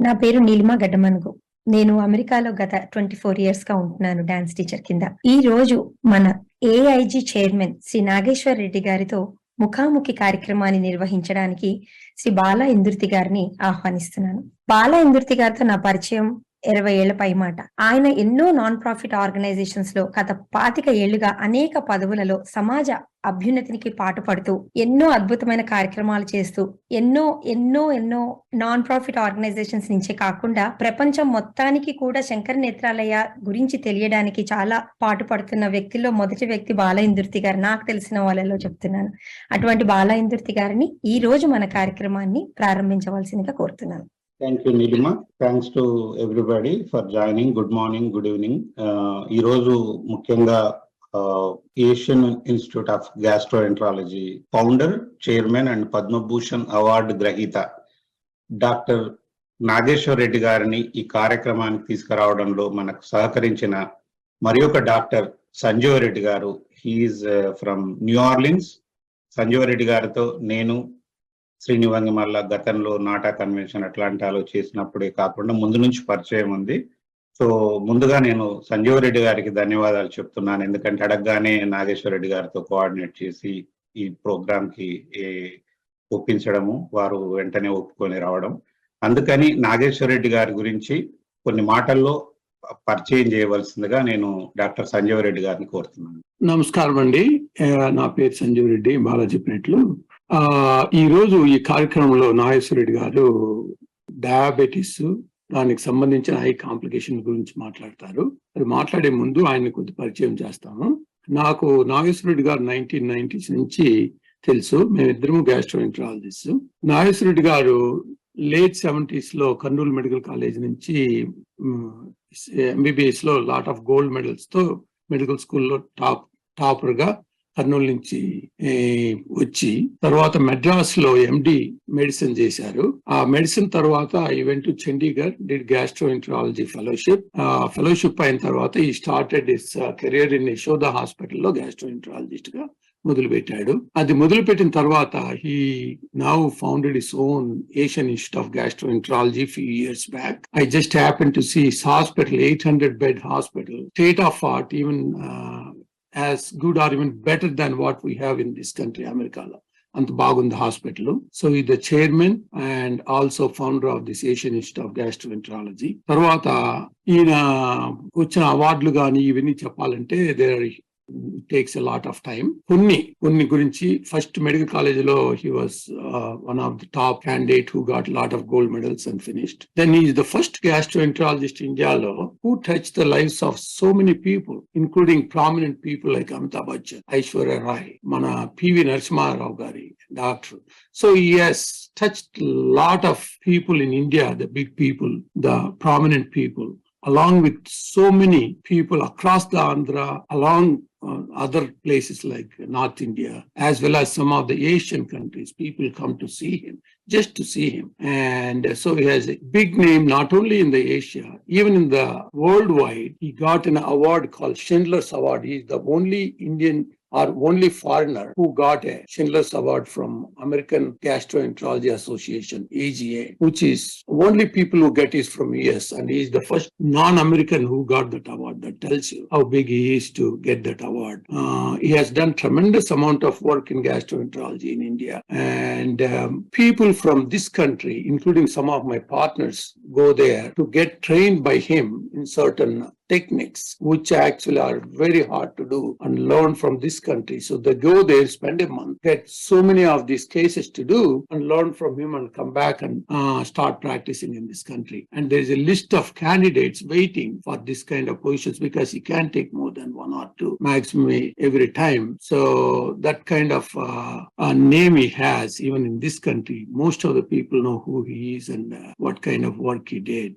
నా పేరు నీలిమ గడ్డమనుగు. నేను అమెరికాలో గత 24 ఇయర్స్ గా ఉంటున్నాను డాన్స్ టీచర్ కింద. ఈ రోజు మన ఏఐజీ చైర్మన్ శ్రీ నాగేశ్వర్ రెడ్డి గారితో ముఖాముఖి కార్యక్రమాన్ని నిర్వహించడానికి శ్రీ బాలా ఇందుర్తి గారిని ఆహ్వానిస్తున్నాను. బాలా ఇందుర్తి గారితో నా పరిచయం 20 ఏళ్ల పై మాట. ఆయన ఎన్నో నాన్ ప్రాఫిట్ ఆర్గనైజేషన్స్ లో గత 25 ఏళ్లుగా అనేక పదవులలో సమాజ అభ్యున్నతికి పాటుపడుతూ ఎన్నో అద్భుతమైన కార్యక్రమాలు చేస్తూ ఎన్నో ఎన్నో ఎన్నో నాన్ ప్రాఫిట్ ఆర్గనైజేషన్స్ నుంచే కాకుండా ప్రపంచం మొత్తానికి కూడా శంకర నేత్రాలయ గురించి తెలియడానికి చాలా పాటుపడుతున్న వ్యక్తుల్లో మొదటి వ్యక్తి బాలా ఇందుర్తి గారు. నాకు తెలిసిన వాళ్ళలో చెప్తున్నాను. అటువంటి బాలా ఇందుర్తి గారిని ఈ రోజు మన కార్యక్రమాన్ని ప్రారంభించవలసిందిగా కోరుతున్నాను. Thank you, Nilima. Thanks to everybody for joining. Good morning, good evening. ఈ రోజు ముఖ్యంగా Asian Institute of gastroenterology founder, chairman and Padma Bhushan award గ్రహీత డాక్టర్ నాగేశ్వర్ రెడ్డి గారిని ఈ కార్యక్రమానికి తీసుకురావడంలో మనకు సహకరించిన మరి ఒక డాక్టర్ సంజీవ రెడ్డి గారు. He's from New Orleans. Sanjeeva Reddy గారితో నేను శ్రీనివాంగి మల్ల గతంలో నాటా కన్వెన్షన్ అట్లాంటాలో చేసినప్పుడే కాకుండా ముందు నుంచి పరిచయం ఉంది. సో ముందుగా నేను సంజీవ రెడ్డి గారికి ధన్యవాదాలు చెప్తున్నాను. ఎందుకంటే అడగగానే నాగేశ్వర రెడ్డి గారితో కోఆర్డినేట్ చేసి ఈ ప్రోగ్రామ్ కి ఒప్పించడము, వారు వెంటనే ఒప్పుకొని రావడం. అందుకని నాగేశ్వర రెడ్డి గారి గురించి కొన్ని మాటల్లో పరిచయం చేయవలసిందిగా నేను డాక్టర్ సంజీవ రెడ్డి గారిని కోరుతున్నాను. నమస్కారం అండి. నా పేరు సంజీవ రెడ్డి. బాగా చెప్పినట్లు ఈ రోజు ఈ కార్యక్రమంలో నాగేశ్వర రెడ్డి గారు డయాబెటీస్, దానికి సంబంధించిన హై కాంప్లికేషన్ గురించి మాట్లాడతారు. అది మాట్లాడే ముందు ఆయన కొద్ది పరిచయం చేస్తాము. నాకు నాగేశ్వర రెడ్డి గారు 1990s నుంచి తెలుసు. మేమిద్దరము గ్యాస్ట్రోఎంట్రాలజిస్ట్. నాగేశ్వర రెడ్డి గారు లేట్ 70s లో కర్నూలు మెడికల్ కాలేజ్ నుంచి ఎంబీబీఎస్ లో లాట్ ఆఫ్ గోల్డ్ మెడల్స్ తో మెడికల్ స్కూల్లో టాపర్ గా కర్నూలు నుంచి వచ్చి తర్వాత మెడ్రాస్ లో ఎండి మెడిసిన్ చేశారు. ఆ మెడిసిన్ తర్వాత he went to Chandigarh, did gastroenterology fellowship. Fellowship అయిన తర్వాత he started his career in Yashoda హాస్పిటల్లో గ్యాస్ట్రోఎంట్రాలజిస్ట్ గా మొదలుపెట్టాడు. అది మొదలుపెట్టిన తర్వాత he now founded his own Asian Institute of Gastroenterology few years back. I just happen to see his hospital, 800 bed hospital, state of art, even as good or even better than what we have in this country, America. అంత బాగుంది hospital. So ఈ the chairman and also founder of this Asian Institute of gastroenterology. తర్వాత ఈయన వచ్చిన అవార్డులు కానీ ఇవన్నీ చెప్పాలంటే takes a lot of time. కొన్ని గురించి ఫస్ట్ మెడికల్ కాలేజ్ లో he was one of the top candidate who got a lot of gold medals and finished. Then he is the first gastroenterologist in India who touched the lives of so many people, including prominent people like Amitabh Bachchan, Aishwarya Rai, mana PV Narasimha Rao gari doctor. So he has touched a lot of people in India, the big people, the prominent people, along with so many people across the Andhra, along other places like North India, as well as some of the Asian countries. People come to see him, just to see him. And so he has a big name, not only in the Asia, even in the worldwide. He got an award called Schindler's Award. He's the only Indian or only foreigner who got a Schindler's Award from American Gastroenterology Association, AGA, which is only people who get is from US, and he is the first non-American who got that award. That tells you how big he is to get that award. He has done tremendous amount of work in gastroenterology in India, and people from this country, including some of my partners, go there to get trained by him in certain techniques, which actually are very hard to do and learn from this country. So they go there, spend a month, get so many of these cases to do and learn from him and come back and start practicing in this country. And there is a list of candidates waiting for this kind of positions because he can't take more than 1 or 2 maximum every time. So that kind of name he has, even in this country, most of the people know who he is and what kind of work he did.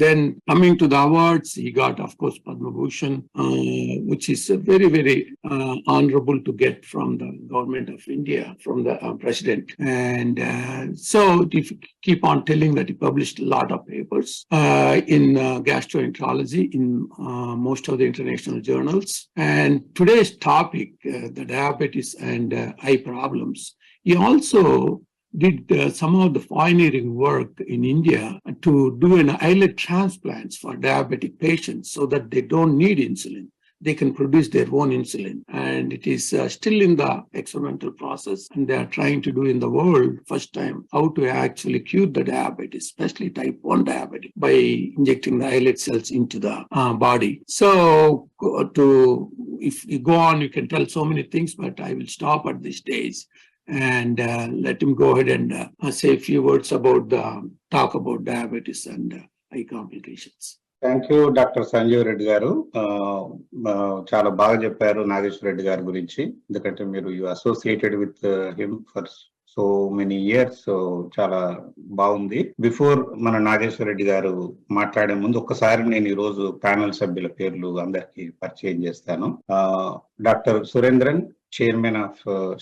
Then coming to the awards, he got, of course, Padma Bhushan, which is very, very honorable to get from the government of India, from the president. And so if you keep on telling that he published a lot of papers in gastroenterology in most of the international journals. And today's topic, the diabetes and eye problems, he also did some of the pioneering work in India to do an islet transplants for diabetic patients so that they don't need insulin. They can produce their own insulin, and it is still in the experimental process, and they are trying to do in the world first time how to actually cure the diabetes, especially type 1 diabetes, by injecting the islet cells into the body. So if you go on, you can tell so many things, but I will stop at this stage and let him go ahead and say a few words about talk about diabetes and eye complications. Thank you doctor Sanjeev Reddy గారు. చాలా బాగా చెప్పారు నాగేశ్వర రెడ్డి గారి గురించి, ఎందుకంటే మీరు you associated with him for so many years. చాలా బాగుంది. బిఫోర్ మన నాగేశ్వర రెడ్డి గారు మాట్లాడే ముందు ఒక్కసారి నేను ఈ రోజు ప్యానెల్ సభ్యుల పేర్లు అందరికి పరిచయం చేస్తాను. Doctor Surendran, Chairman of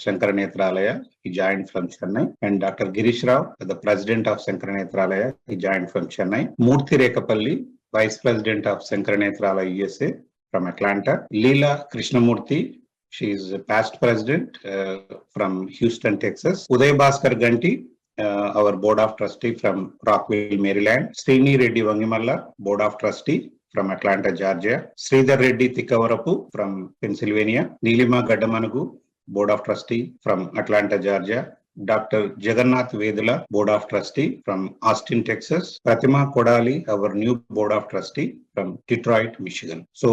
Sankara Nethralaya, he joined from Chennai, and Dr. Girish Rao, the President of Sankara Nethralaya, he joined from Chennai. Murthy Rekapalli, Vice President of Sankara Nethralaya USA from Atlanta. Leela Krishnamurthy, she is a past President from Houston, Texas. Uday Bhaskar Ganti, our Board of Trustee from Rockville, Maryland. Srini Reddy Vangimalla, Board of Trustee from Atlanta, Georgia. Sridhar Reddy Tikavarapu from Pennsylvania. Neelima Gaddamanugu, Board of Trustee from Atlanta, Georgia. Dr. Jagannath Vedula, Board of Trustee from Austin, Texas. Pratima Kodali, our new Board of Trustee from Detroit, Michigan. So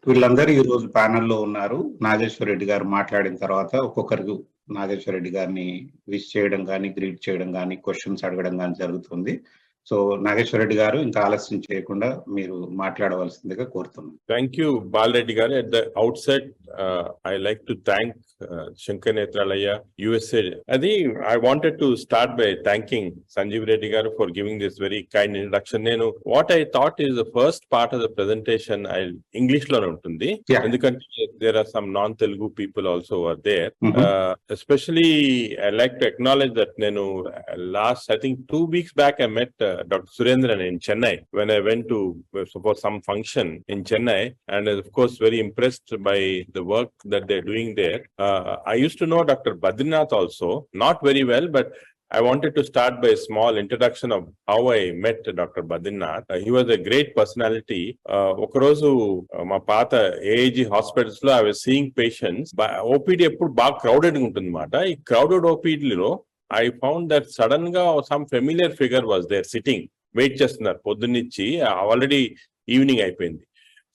వీళ్ళందరూ ఈ రోజు panel లో ఉన్నారు. నాగేశ్వర రెడ్డి గారు మాట్లాడిన తర్వాత ఒక్కొక్కరికి నాగేశ్వర రెడ్డి గారిని విష్ చేయడం కానీ, గ్రీట్ చేయడం కానీ, క్వశ్చన్స్ అడగడం కానీ జరుగుతుంది. సో నాగేశ్వర రెడ్డి గారు, ఇంకా ఆలస్యం చేయకుండా మీరు మాట్లాడవలసిందిగా కోరుతున్నాను. థ్యాంక్ యూ బాలరెడ్డి గారు. At the outset, I like to thank Sankara Nethralaya USA. I wanted to start by thanking Sanjeev Reddy garu for giving this very kind introduction. What I thought is the first part of the presentation English lo untundi, endukante there are some non-Telugu people also are there. Especially I like to acknowledge that last I think 2 weeks back I met Dr. Surendran in Chennai when I went to for some function in Chennai, and of course very impressed by the work that they're doing there. I used to know Dr. Badrinath also, not very well, but I wanted to start by a small introduction of how I met Dr. Badrinath. He was a great personality. Okarozu ma paata AAG hospitals lo I was seeing patients, OPD eppudu baa crowded untundi mata. Ee crowded OPD lo I found that sudden ga some familiar figure was there sitting, wait చేస్తున్నారు పొద్దున్నిచ్చి, already evening అయిపోయింది.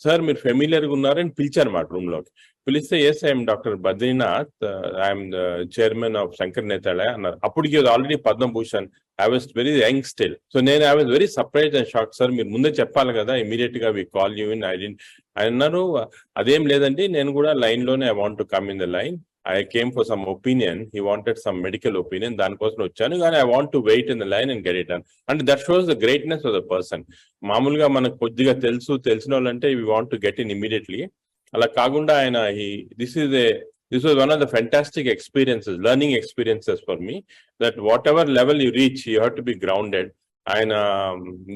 Sir మీరు ఫెమిలియర్గా ఉన్నారని పిలిచారు మాట room లోకి. పిలిస్తే yes I'm doctor Badrinath, I'm the chairman of Shankar Nethralaya అన్నారు. అప్పటికి already Padma Bhushan. I was very young still. So I was very surprise and shock. Sir మీరు ముందే చెప్పాలి కదా, ఇమీడియట్ గా వి కాల్ యూ ఇన్. అన్నారు అదేం లేదండి, నేను కూడా లైన్ లోనే I want to come in the line. I came for some opinion. He wanted some medical opinion. దానికోసం వచ్చాను, కానీ I want to wait in the line and get it done. And that shows the greatness of the person. మామూలుగా మనకు కొద్దిగా తెలిసిన వాళ్ళంటే we want to get in immediately. అలా కాకుండా ఆయన this was one of the fantastic experiences, learning experiences for me, that whatever level you reach, you have to be grounded. And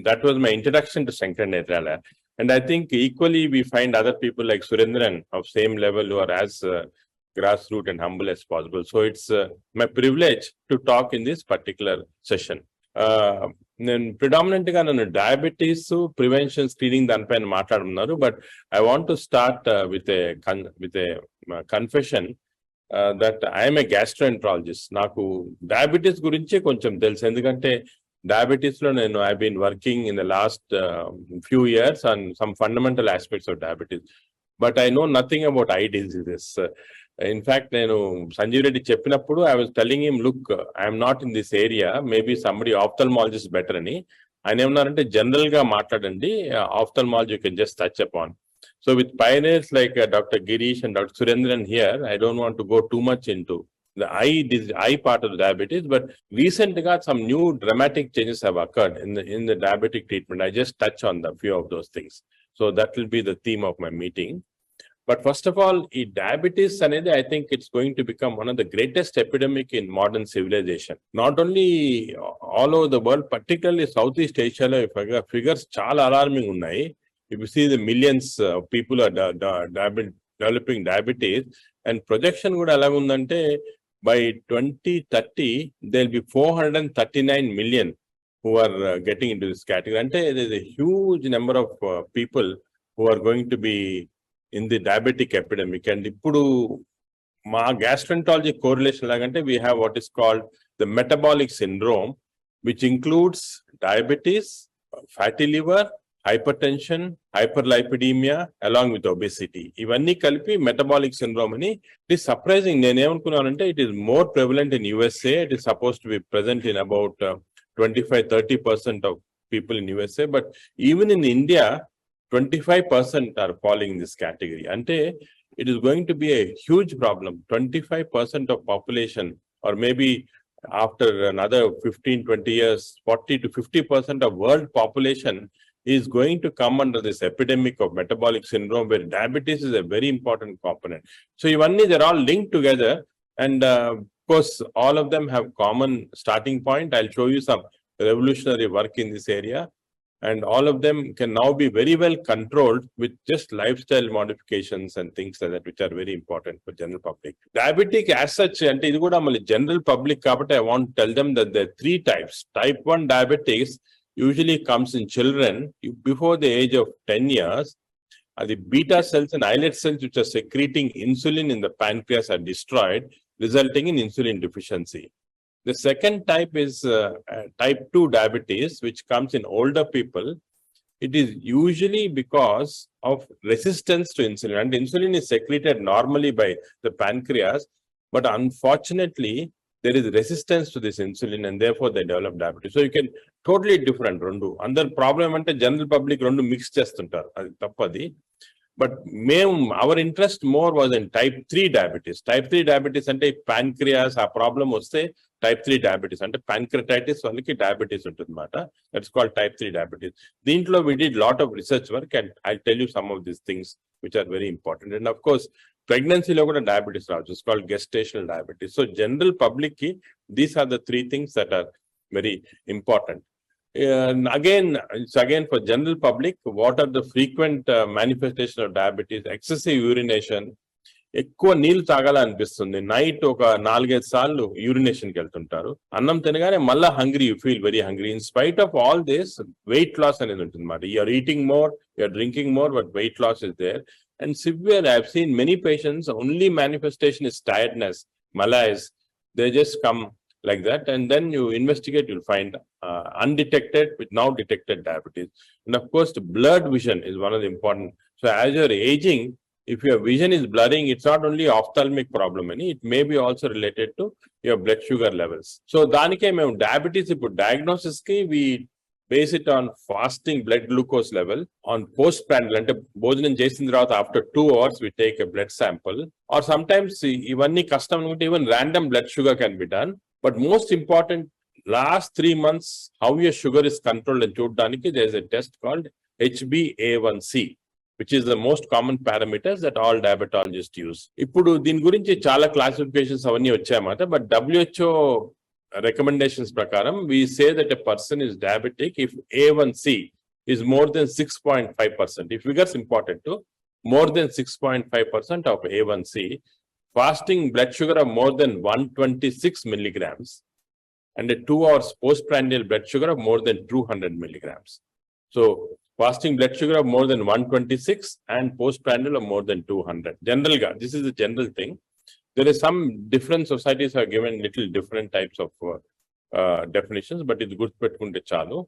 that was my introduction to Sankara Nethralaya. And I think equally we find other people like Surendran of same level who are as grassroots and humble as possible. So it's my privilege to talk in this particular session. నేను predominant గా నన్ను diabetes prevention screening దానిపైన మాట్లాడుతున్నారు. But I want to start with a confession that I'm a gastroenterologist. నాకు diabetes గురించే కొంచెం తెలుసు, ఎందుకంటే డయాబెటీస్ లో I been working in the last few years on some fundamental aspects of diabetes. But I know nothing about eye diseases. In fact నేను సంజీవ్ రెడ్డి చెప్పినప్పుడు I was telling him, look I'm not in this area, maybe somebody ophthalmologist better అని. ఆయన ఏమన్నారంటే general గా మాట్లాడండి, ophthalmology you can just touch upon. So with pioneers like doctor Girish and doctor Surendran here, I don't want to go too much in to the eye part of the diabetes, but recently some new dramatic changes have occurred in the diabetic treatment. I just touch on the few of those things. So that will be the theme of my meeting. But first of all, diabetes anedi, I think it's going to become one of the greatest epidemic in modern civilization. Not only all over the world, particularly Southeast Asia lo figures chaala alarming unnayi. If you see the millions of people are developing diabetes, and projection kuda elagundante by 2030, there'll be 439 million who are getting into this category. And there's a huge number of people who are going to be in the diabetic epidemic. And ippudu ma gastroenterology correlation lagante, we have what is called the metabolic syndrome, which includes diabetes, fatty liver, hypertension, hyperlipidemia, along with obesity. Ivanni kalpi metabolic syndrome ani. It is surprising. Nenu emanunante, it is more prevalent in USA. It is supposed to be present in about 25-30% of people in USA, but even in India, 25% are falling in this category. Ante it is going to be a huge problem. 25% of population, or maybe after another 15-20 years, 40 to 50% of world population is going to come under this epidemic of metabolic syndrome, where diabetes is a very important component. So ivanni, they're all linked together, and of course all of them have common starting point. I'll show you some revolutionary work in this area, and all of them can now be very well controlled with just lifestyle modifications and things like that, which are very important for general public. Diabetic as such, and idu kuda mali general public kabatti, I want to tell them that there are 3 types. Type 1 diabetes usually comes in children before the age of 10 years. The beta cells and islet cells which are secreting insulin in the pancreas are destroyed, resulting in insulin deficiency. The second type is type 2 diabetes, which comes in older people. It is usually because of resistance to insulin, and insulin is secreted normally by the pancreas, but unfortunately there is resistance to this insulin, and therefore they develop diabetes. So you can totally different rendu. Under problem ante general public rendu mix chestuntaru, adi tappadi. But our interest more was in type 3 diabetes. Type 3 diabetes ante pancreas a problem vaste type 3 diabetes ante pancreatitis vallaki diabetes untunnamata. That's called type 3 diabetes. Deentlo we did lot of research work, and I'll tell you some of these things which are very important. And of course pregnancy lo kuda diabetes raavachchu. It's called gestational diabetes. So general public ki these are the 3 things that are very important. Again, it's again for general public, what are the frequent manifestations of diabetes? Excessive urination. ఎక్కువ నీళ్లు తాగాలనిపిస్తుంది. Night ఒక 4-5 సార్లు యూరినేషన్కి వెళ్తుంటారు. అన్నం తినగానే మళ్ళా hungry, you feel very hungry. In spite of all this, weight loss అనేది ఉంటుంది అన్నమాట. You're eating more, you're drinking more, but weight loss is there. And severe, I have seen many patients, only manifestation is tiredness, malaise. They just come like that, and then you investigate, you'll find undetected with now detected diabetes. And of course the blurred vision is one of the important. So as you're aging, if your vision is blurring, it's not only ophthalmic problem, it may be also related to your blood sugar levels. So danike mem diabetes ipu diagnosis ki we base it on fasting blood glucose level, on postprandial ante bhojanam chesin tarvata after 2 hours we take a blood sample, or sometimes ivanni custom anukunte even random blood sugar can be done. But most important, last 3 months how your sugar is controlled and chudaniki there is a test called HbA1c, which is the most common parameters that all diabetologists use. Ippudu din gurinchi chaala classifications avanni vachayamata, but WHO recommendations prakaram we say that a person is diabetic if A1c is more than 6.5%. If figures important too, more than 6.5% of A1c, fasting blood sugar of more than 126 milligrams, and a 2 hours postprandial blood sugar of more than 200 milligrams. So fasting blood sugar of more than 126 and postprandial of more than 200. General, this is the general thing. There is some different societies have given little different types of definitions, but it's good pettukunte chalu.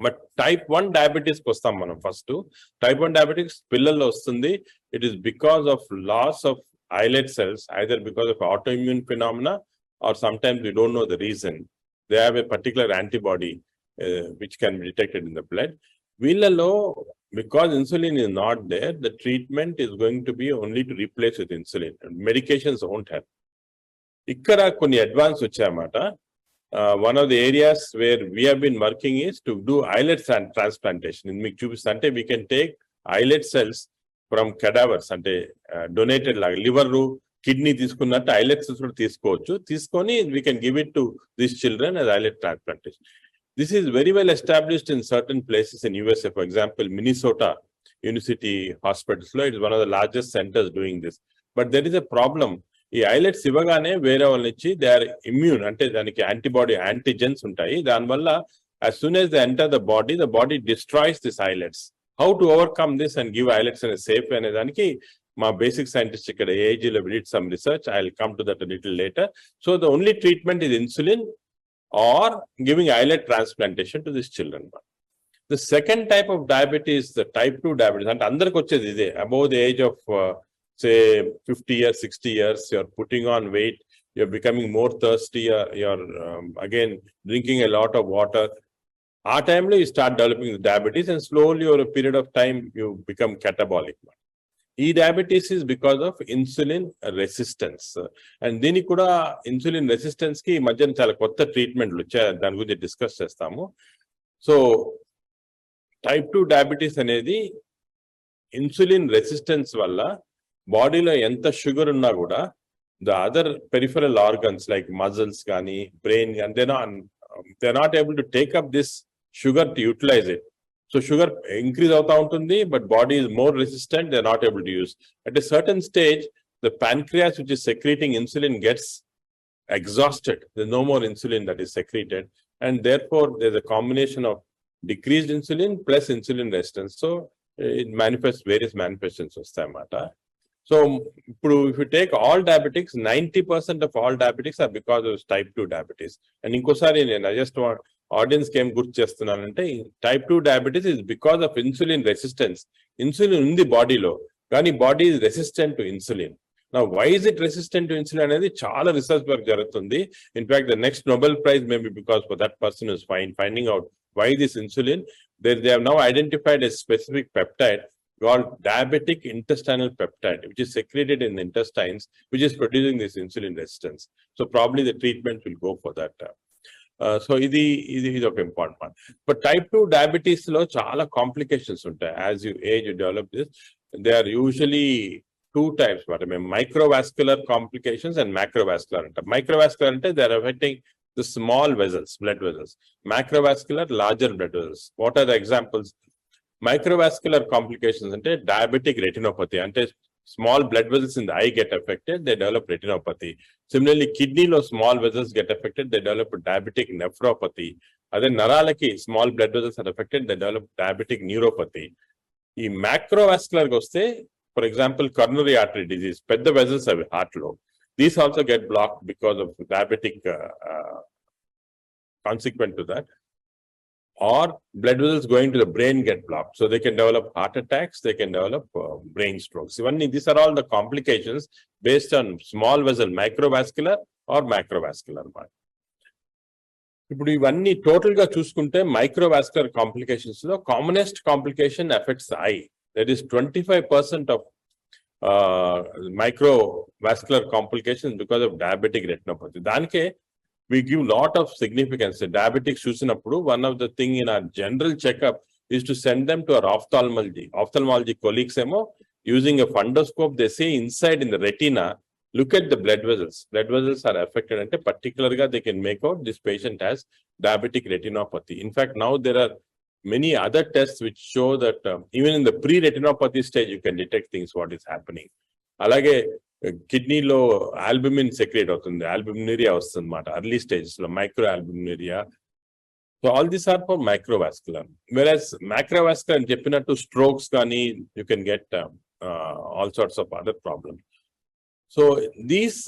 But type 1 diabetes kostam manam first. Type 1 diabetes pillallo vastundi. It is because of loss of islet cells, either because of autoimmune phenomena or sometimes we don't know the reason. They have a particular antibody which can be detected in the blood. Veelalo, because insulin is not there, the treatment is going to be only to replace with insulin. Medications won't help. Ikkada konni advance vachayamata. One of the areas where we have been working is to do islet transplantation. In meeku chupistante we can take islet cells from cadavers, ante donated laga liver, kidney తీసుకున్నట్టు islet cells కూడా తీసుకోవచ్చు. తీసుకొని we can give it to these children as islet transplantation. This is very well established in certain places in USA. For example, Minnesota University Hospitals, it is one of the largest centers doing this. But there is a problem. ఈ islets ఇవ్వగానే వేరే వాళ్ళ నుంచి they are immune, అంటే దానికి antigens ఉంటాయి. దానివల్ల as soon as they enter the body destroys this islets. How to overcome this and give islets in a safe way అనే దానికి మా బేసిక్ సైంటిస్ట్ ఇక్కడ ఏఐజీలో did some research. I'll come to that a little later. So the only treatment is insulin or giving islet transplantation to these children. The second type of diabetes, the type 2 diabetes, అంటే అందరికి వచ్చేది ఇదే. Above the age of say 50 years, 60 years, you're putting on weight, you're becoming more thirsty, you're again drinking a lot of water. Our time you start developing the diabetes, and slowly over a period of time you become catabolic. Diabetes is because of insulin resistance, and దీనికి కూడా insulin resistance కి మధ్య చాలా కొత్త ట్రీట్మెంట్లు వచ్చాయి, దాని గురించి discuss చేస్తాము. సో టైప్ 2 డయాబెటీస్ అనేది ఇన్సులిన్ రెసిస్టెన్స్ వల్ల బాడీలో ఎంత షుగర్ ఉన్నా కూడా the other peripheral organs like muscles కానీ brain, and they're not able to take up this sugar to utilize it. So sugar increase అవుతా ఉంటుంది, but body is more resistant, they're not able to use. At a certain stage, the pancreas, which is secreting insulin, gets exhausted. There's no more insulin that is secreted, and therefore there's a combination of decreased insulin plus insulin resistance. So it manifests various manifestations వస్తాయన్నమాట. So if you take all diabetics, 90% of all diabetics are because of type 2 diabetes. And inkosari I just want audience came good chestunnanante, type 2 diabetes is because of insulin resistance. Insulin undi body lo, కానీ body is resistant to insulin. Now why is it resistant to insulin అనేది చాలా research work జరుగుతుంది. In fact, the next Nobel Prize may be because for that person is finding out why this insulin. They have now identified a specific peptide called diabetic intestinal peptide, which is secreted in the intestines, which is producing this insulin resistance. So probably the treatment will go for that. So ఇది ఒక important one. But type 2 diabetes లో చాలా complications ఉంటాయి. As you age, you develop this. They are usually two types. Microvascular complications and macrovascular. Microvascular అంటే they are affecting the small vessels, blood vessels. Macrovascular, larger blood vessels. What are the examples? Microvascular complications ante diabetic retinopathy, ante small blood vessels in the eye get affected, they develop retinopathy. Similarly, kidney lo small vessels get affected, they develop diabetic nephropathy. Ade naralaki small blood vessels are affected, they develop diabetic neuropathy. Ee macrovascular goste, for example, coronary artery disease, pedda vessels ave heart lo, these also get blocked because of diabetic consequent to that. Or blood vessels going to the brain get blocked, so they can develop heart attacks, they can develop brain strokes. These are all the complications based on small vessel, microvascular or macrovascular. ఇప్పుడు ఇవన్నీ total గా చూసుకుంటే microvascular complications లో commonest complication effects I, that is 25% of microvascular complications because of diabetic retinopathy. దానికే we give lot of significance. The diabetics చూసినప్పుడు one of the thing in our general checkup is to send them to our ophthalmology colleagues ఏమో using a fundoscope. They say inside in the retina, look at the blood vessels are affected, and particularly they can make out this patient has diabetic retinopathy. In fact, now there are many other tests which show that even in the pre-retinopathy stage you can detect things what is happening. అలాగే కిడ్నీలో albumin secrete అవుతుంది, albuminuria వస్తుంది అన్నమాట early stages లో, micro albuminuria. So all these are for microvascular. Versus macrovascular అని చెప్పినట్టు strokes కానీ you can get all sorts of other problems. So these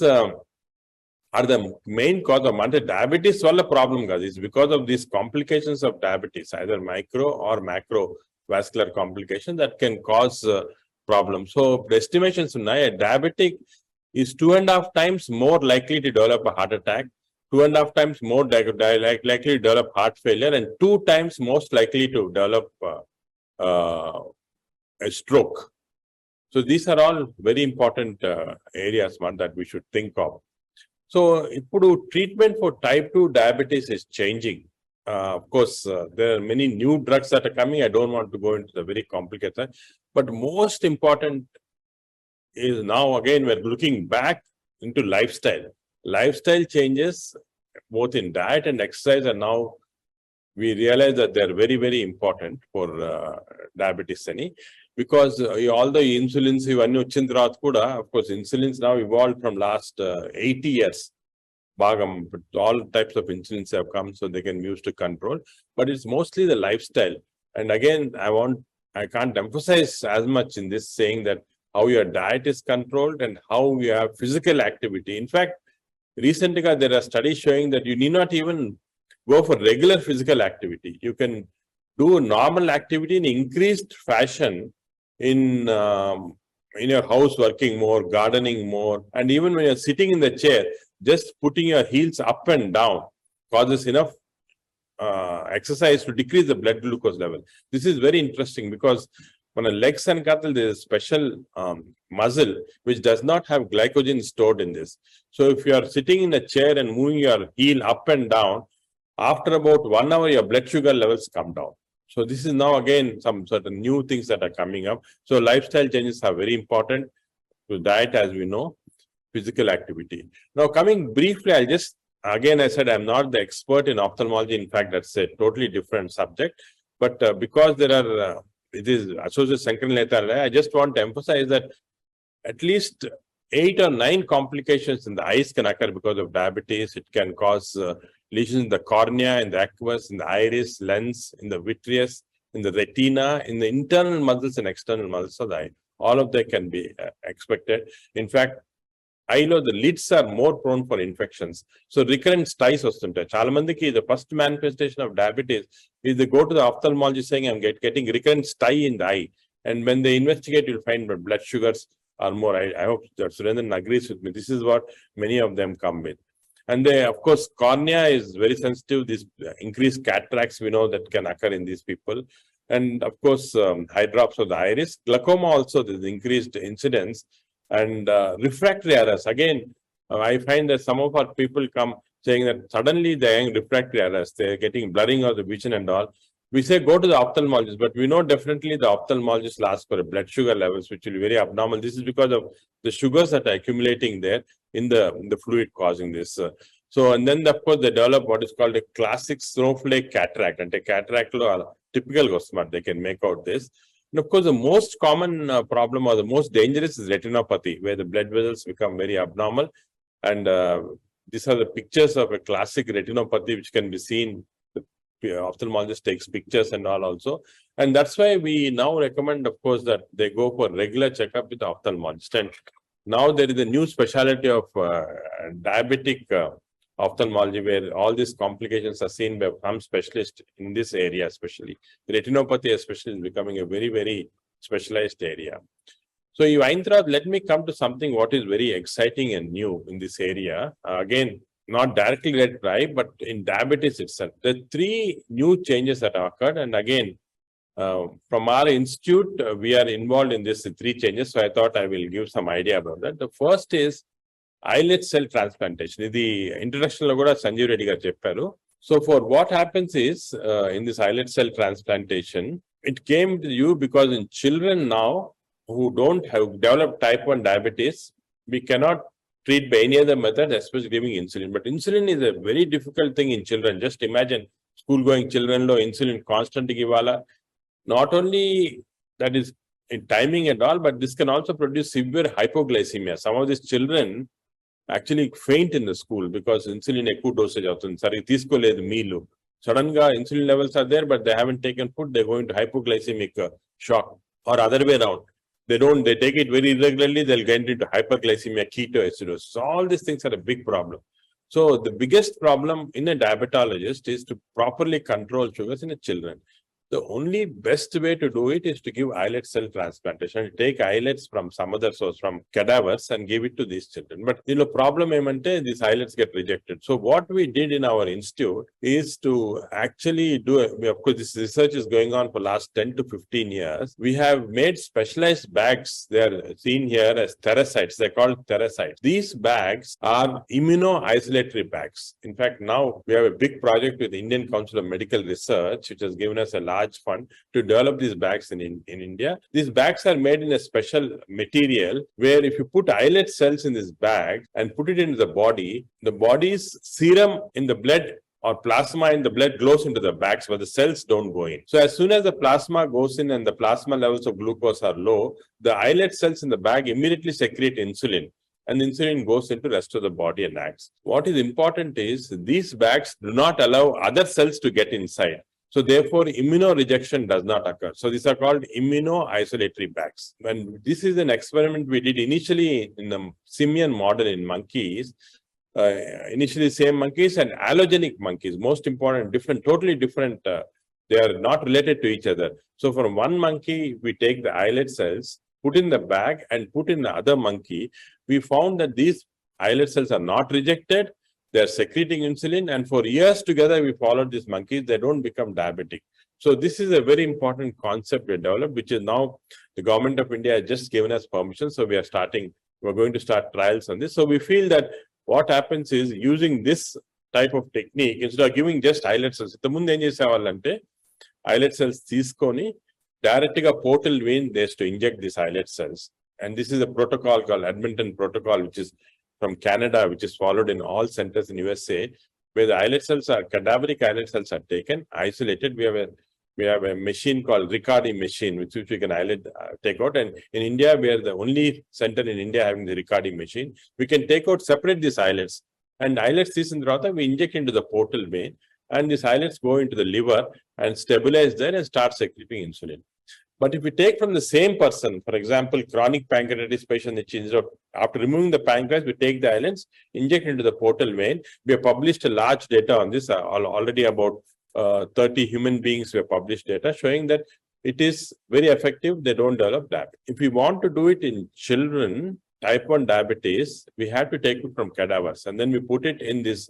are the main cause of, అంటే diabetes వల్ల problem కాదు, it's because of these complications of diabetes, either micro or macro vascular complication that can cause problem. So the estimations ఉన్నాయి, a diabetic is 2.5 times more likely to develop a heart attack, 2.5 times more likely to develop heart failure, and 2 times most likely to develop a stroke. So these are all very important areas that we should think of. So ఇప్పుడు treatment for type 2 diabetes is changing. Of course, there are many new drugs that are coming. I don't want to go into the very complicated, but most important is now again we're looking back into lifestyle changes both in diet and exercise, and now we realize that they're very, very important for diabetes. because all the insulins ఇవన్నీ వచ్చిన తర్వాత కూడా, of course, insulins now evolved from last 80 years. All types of insulins have come, so they can be used to control. But it's mostly the lifestyle. And again, I can't emphasize as much in this, saying that how your diet is controlled and how you have physical activity. In fact, recently there are studies showing that you need not even go for regular physical activity. You can do normal activity in increased fashion in your house, working more, gardening more, and even when you're sitting in the chair, just putting your heels up and down causes enough exercise to decrease the blood glucose level. This is very interesting because on a legs and cattle, there is a special muscle which does not have glycogen stored in this. So if you are sitting in a chair and moving your heel up and down, after about 1 hour, your blood sugar levels come down. So this is now again some certain new things that are coming up. So lifestyle changes are very important to diet, as we know, physical activity. Now coming briefly, again, I said I'm not the expert in ophthalmology. In fact, that's a totally different subject. But because there are, it is associated Sankara Nethralaya, I just want to emphasize that at least 8 or 9 complications in the eyes can occur because of diabetes. It can cause lesions in the cornea, in the aqueous, in the iris, lens, in the vitreous, in the retina, in the internal muscles and external muscles of the eye. All of that can be expected. In fact, I know the lids are more prone for infections. So recurrent styes vastuntay. Chaala mandiki the first manifestation of diabetes is they go to the ophthalmologist saying I'm getting recurrent stye in the eye. And when they investigate, you'll find that blood sugars are more. I hope that Surendran agrees with me. This is what many of them come with. And they, of course, cornea is very sensitive. These increased cataracts, we know, that can occur in these people. And of course, hydrops of the iris. Glaucoma also, there's increased incidence. And refractory errors. Again, I find that some of our people come saying that suddenly they're having refractory errors. They're getting blurring of the vision and all. We say go to the ophthalmologist, but we know definitely the ophthalmologist will ask for a blood sugar levels, which will be very abnormal. This is because of the sugars that are accumulating there in the fluid causing this. So, and then of course they develop what is called a classic snowflake cataract. And a cataract typical smart, they can make out this. And of course, the most common problem or the most dangerous is retinopathy, where the blood vessels become very abnormal. And these are the pictures of a classic retinopathy, which can be seen. The ophthalmologist takes pictures and all also. And that's why we now recommend, of course, that they go for regular checkup with the ophthalmologist. And now there is a new specialty of diabetic ophthalmology, where all these complications are seen by some specialist in this area, especially. Retinopathy especially is becoming a very, very specialized area. So, let me come to something what is very exciting and new in this area. Again, not directly related to eye, but in diabetes itself. There are 3 new changes that have occurred. And again, from our institute, we are involved in this 3 changes. So I thought I will give some idea about that. The first is eyelid cell transplantation. The introduction lo kuda Sanjeev Reddy garu chepparu. So for what happens is in this eyelid cell transplantation, it came to you because in children now who don't have developed type 1 diabetes, we cannot treat by any other method, especially giving insulin. But insulin is a very difficult thing in children. Just imagine school going children lo insulin constantly givala. Not only that is in timing and all, but this can also produce severe hypoglycemia. Some of these children actually faint in the school because insulin ఎక్కువ dosage అవుతుంది. సరిగ్గా తీసుకోలేదు మీలు. Sudden గా insulin levels are there, but they haven't taken food. They're going to hypoglycemic shock, or other way around. They take it very irregularly. They'll get into hyperglycemia, ketoacidosis. All these things are a big problem. So the biggest problem in a diabetologist is to properly control sugars in the children. The only best way to do it is to give islet cell transplantation. Take islets from some other source, from cadavers, and give it to these children. But the problem is these islets get rejected. So what we did in our institute is to actually do, of course, this research is going on for last 10 to 15 years. We have made specialized bags. They are seen here as therasites. They're called therasites. These bags are immuno-isolatory bags. In fact, now we have a big project with the Indian Council of Medical Research, which has given us a large fund to develop these bags in India. These bags are made in a special material where if you put islet cells in this bag and put it into the body's serum in the blood or plasma in the blood glows into the bags, but the cells don't go in. So as soon as the plasma goes in and the plasma levels of glucose are low, the islet cells in the bag immediately secrete insulin, and insulin goes into the rest of the body and acts. What is important is these bags do not allow other cells to get inside. So therefore, immunorejection does not occur. So these are called immunoisolatory bags. And this is an experiment we did initially in the simian model in monkeys. Initially same monkeys and allogenic monkeys, most important, different, totally different. They are not related to each other. So from one monkey, we take the islet cells, put in the bag and put in the other monkey. We found that these islet cells are not rejected. They're secreting insulin, and for years together, we followed these monkeys. They don't become diabetic. So this is a very important concept we developed, which is now the government of India has just given us permission. So we're going to start trials on this. So we feel that what happens is using this type of technique, instead of giving just islet cells, islet cells తీసుకొని direct portal vein, they to inject these islet cells. And this is a protocol called Edmonton Protocol, which is from Canada, which is followed in all centers in USA, where the islet cells are, cadaveric islet cells are taken, isolated. We have a machine called Riccardi machine, which we can take out. And in India, we are the only center in India having the Riccardi machine. We can take out, separate these islets. And islets, we inject into the portal vein, and these islets go into the liver and stabilize there and start secreting insulin. But if we take from the same person, for example, chronic pancreatitis patient, after removing the pancreas, we take the islets, inject into the portal vein. We have published a large data on this, already about 30 human beings. We have published data showing that it is very effective. They don't develop diabetes. If we want to do it in children, type 1 diabetes, we have to take it from cadavers, and then we put it in these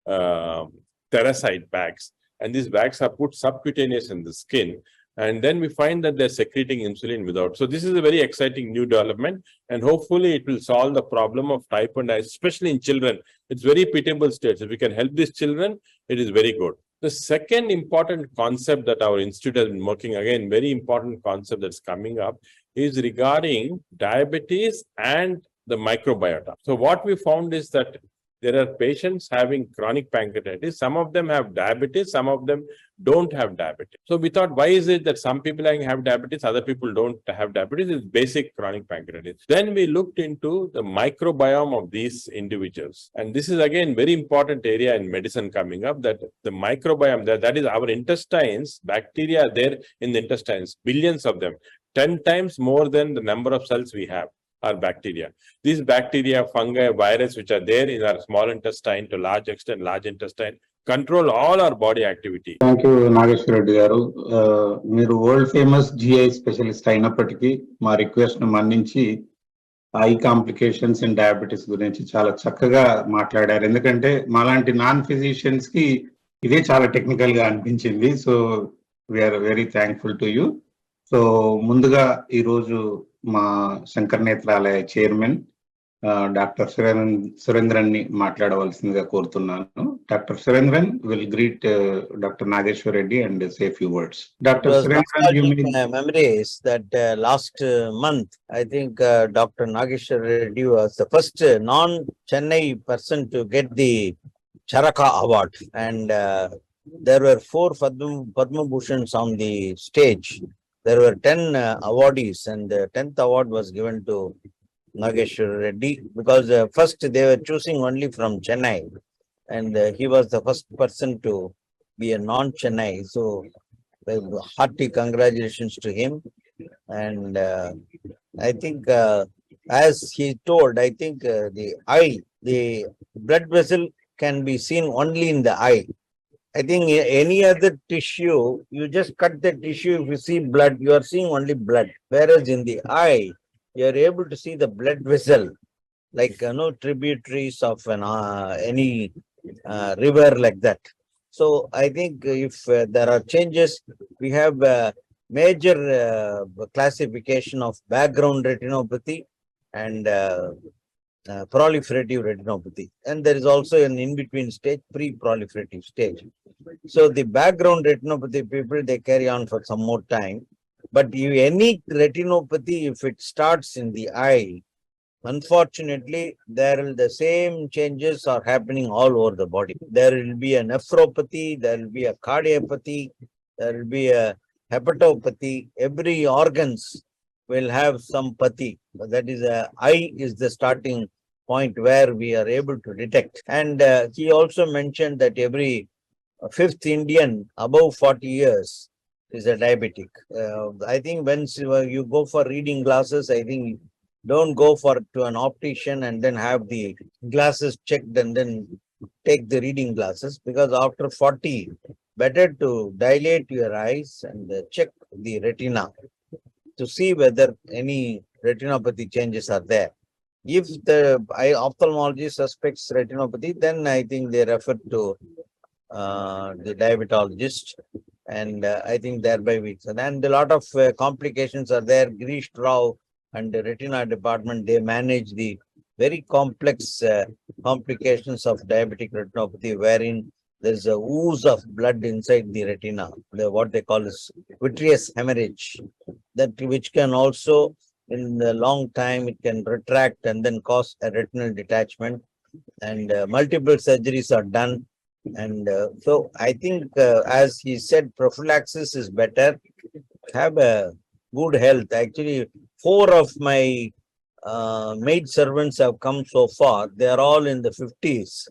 theracite bags. And these bags are put subcutaneous in the skin. And then we find that they're secreting insulin without. So this is a very exciting new development, and hopefully it will solve the problem of type 1 diabetes, especially in children. It's very pitiable stage. If we can help these children, it is very good. The second important concept that our institute has been working, again, very important concept that's coming up, is regarding diabetes and the microbiota. So what we found is that there are patients having chronic pancreatitis. Some of them have diabetes, some of them don't have diabetes. So we thought, why is it that some people have diabetes, other people don't have diabetes? It's basic chronic pancreatitis. Then we looked into the microbiome of these individuals. And this is again very important area in medicine coming up, that the microbiome, that is our intestines, bacteria are there in the intestines, billions of them, 10 times more than the number of cells we have are bacteria. These bacteria, fungi, virus, which are there in our small intestine to large extent, large intestine, control all our body activity. Thank you, Nageshwar Reddy garu. Meeru world famous GI specialist అయినప్పటికీ మా request ను మన్నించి I complications and diabetes గురించి చాలా చక్కగా మాట్లాడారు. ఎందుకంటే మాలాంటి నాన్ ఫిజిషియన్స్ కి ఇదే చాలా టెక్నికల్ గా అనిపించింది. So we're very thankful to you. So ముందుగా ఈరోజు మా శంకర నేత్రాలయ చైర్మన్ డాక్టర్ సురేంద్రన్ ని మాట్లాడవలసిందిగా కోరుతున్నాను. Doctor Surendran will greet Dr. Nageshwar Reddy and say a few words. Dr. Surendran, you may... memories that last month, I think Dr. Nageshwar Reddy was the first non-Chennai person to get the Charaka Award, and there were 4 Padma Bhushans on the stage. There were 10 awardees, and the 10th award was given to Nageshwar Reddy, because first they were choosing only from Chennai, and he was the first person to be a non-Chennai. So hearty congratulations to him. And I think as he told, I think the blood vessel can be seen only in the eye. I think any other tissue, you just cut the tissue, if you see blood, you are seeing only blood. Whereas in the eye, you are able to see the blood vessel, like tributaries of any river like that. So I think if there are changes, we have a major classification of background retinopathy and proliferative retinopathy, and there is also an in-between stage, pre-proliferative stage. So the background retinopathy people, they carry on for some more time, but any retinopathy, if it starts in the eye, Unfortunately, the same changes are happening all over the body. There will be a nephropathy, there will be a cardiopathy, there will be a hepatopathy. Every organs will have some pathy. That is, eye is the starting point where we are able to detect. And he also mentioned that every fifth Indian above 40 years is a diabetic. I think when you go for reading glasses, I think don't go to an optician and then have the glasses checked and then take the reading glasses, because after 40, better to dilate your eyes and check the retina to see whether any retinopathy changes are there. If the ophthalmologist suspects retinopathy, then I think they refer to the diabetologist, and I think thereby we, and a lot of complications are there. Girish Rao and the retina department, they manage the very complex complications of diabetic retinopathy, wherein there's a ooze of blood inside the retina, what they call is vitreous hemorrhage, that which can also in the long time it can retract and then cause a retinal detachment, and multiple surgeries are done. And so I think, as he said, prophylaxis is better. Have a good health. Actually, 4 of my maid servants have come so far. They are all in the 50s,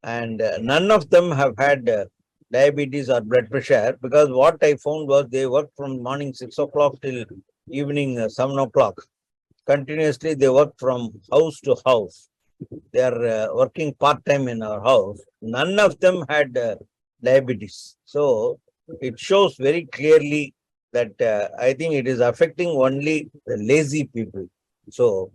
and none of them have had diabetes or blood pressure, because what I found was they work from morning 6 o'clock till evening 7 o'clock. Continuously, they work from house to house. They are working part-time in our house. None of them had diabetes. So it shows very clearly that I think it is affecting only the lazy people. So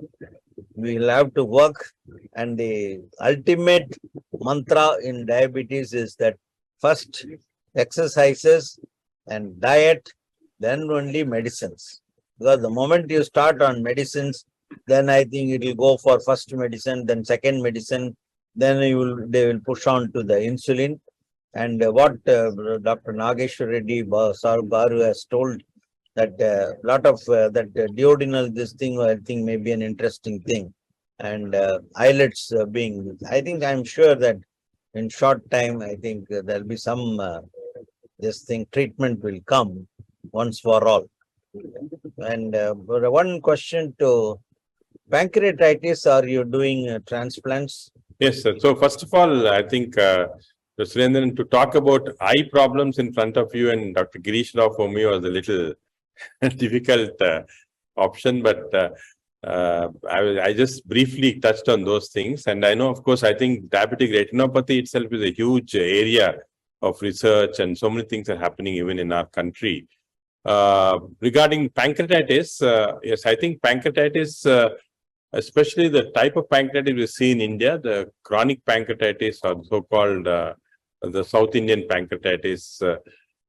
we will have to work, and the ultimate mantra in diabetes is that first exercises and diet, then only medicines. Because the moment you start on medicines, then I think it will go for first medicine, then second medicine, then they will push on to the insulin. And what Dr. Nageshwar Reddy Baru has told, that lot of that duodenal this thing, I think may be an interesting thing. And islets being, I think I'm sure that in short time, I think there'll be some this thing treatment will come once for all. And one question to pancreatitis, are you doing transplants? Yes, sir. So first of all, I think Surendran, to talk about eye problems in front of you and Dr. Girish Rao for me was a little difficult option, but I just briefly touched on those things. And I know, of course, I think diabetic retinopathy itself is a huge area of research, and so many things are happening even in our country. Regarding pancreatitis, yes, I think pancreatitis, especially the type of pancreatitis we see in India, the chronic pancreatitis or so-called the South Indian pancreatitis.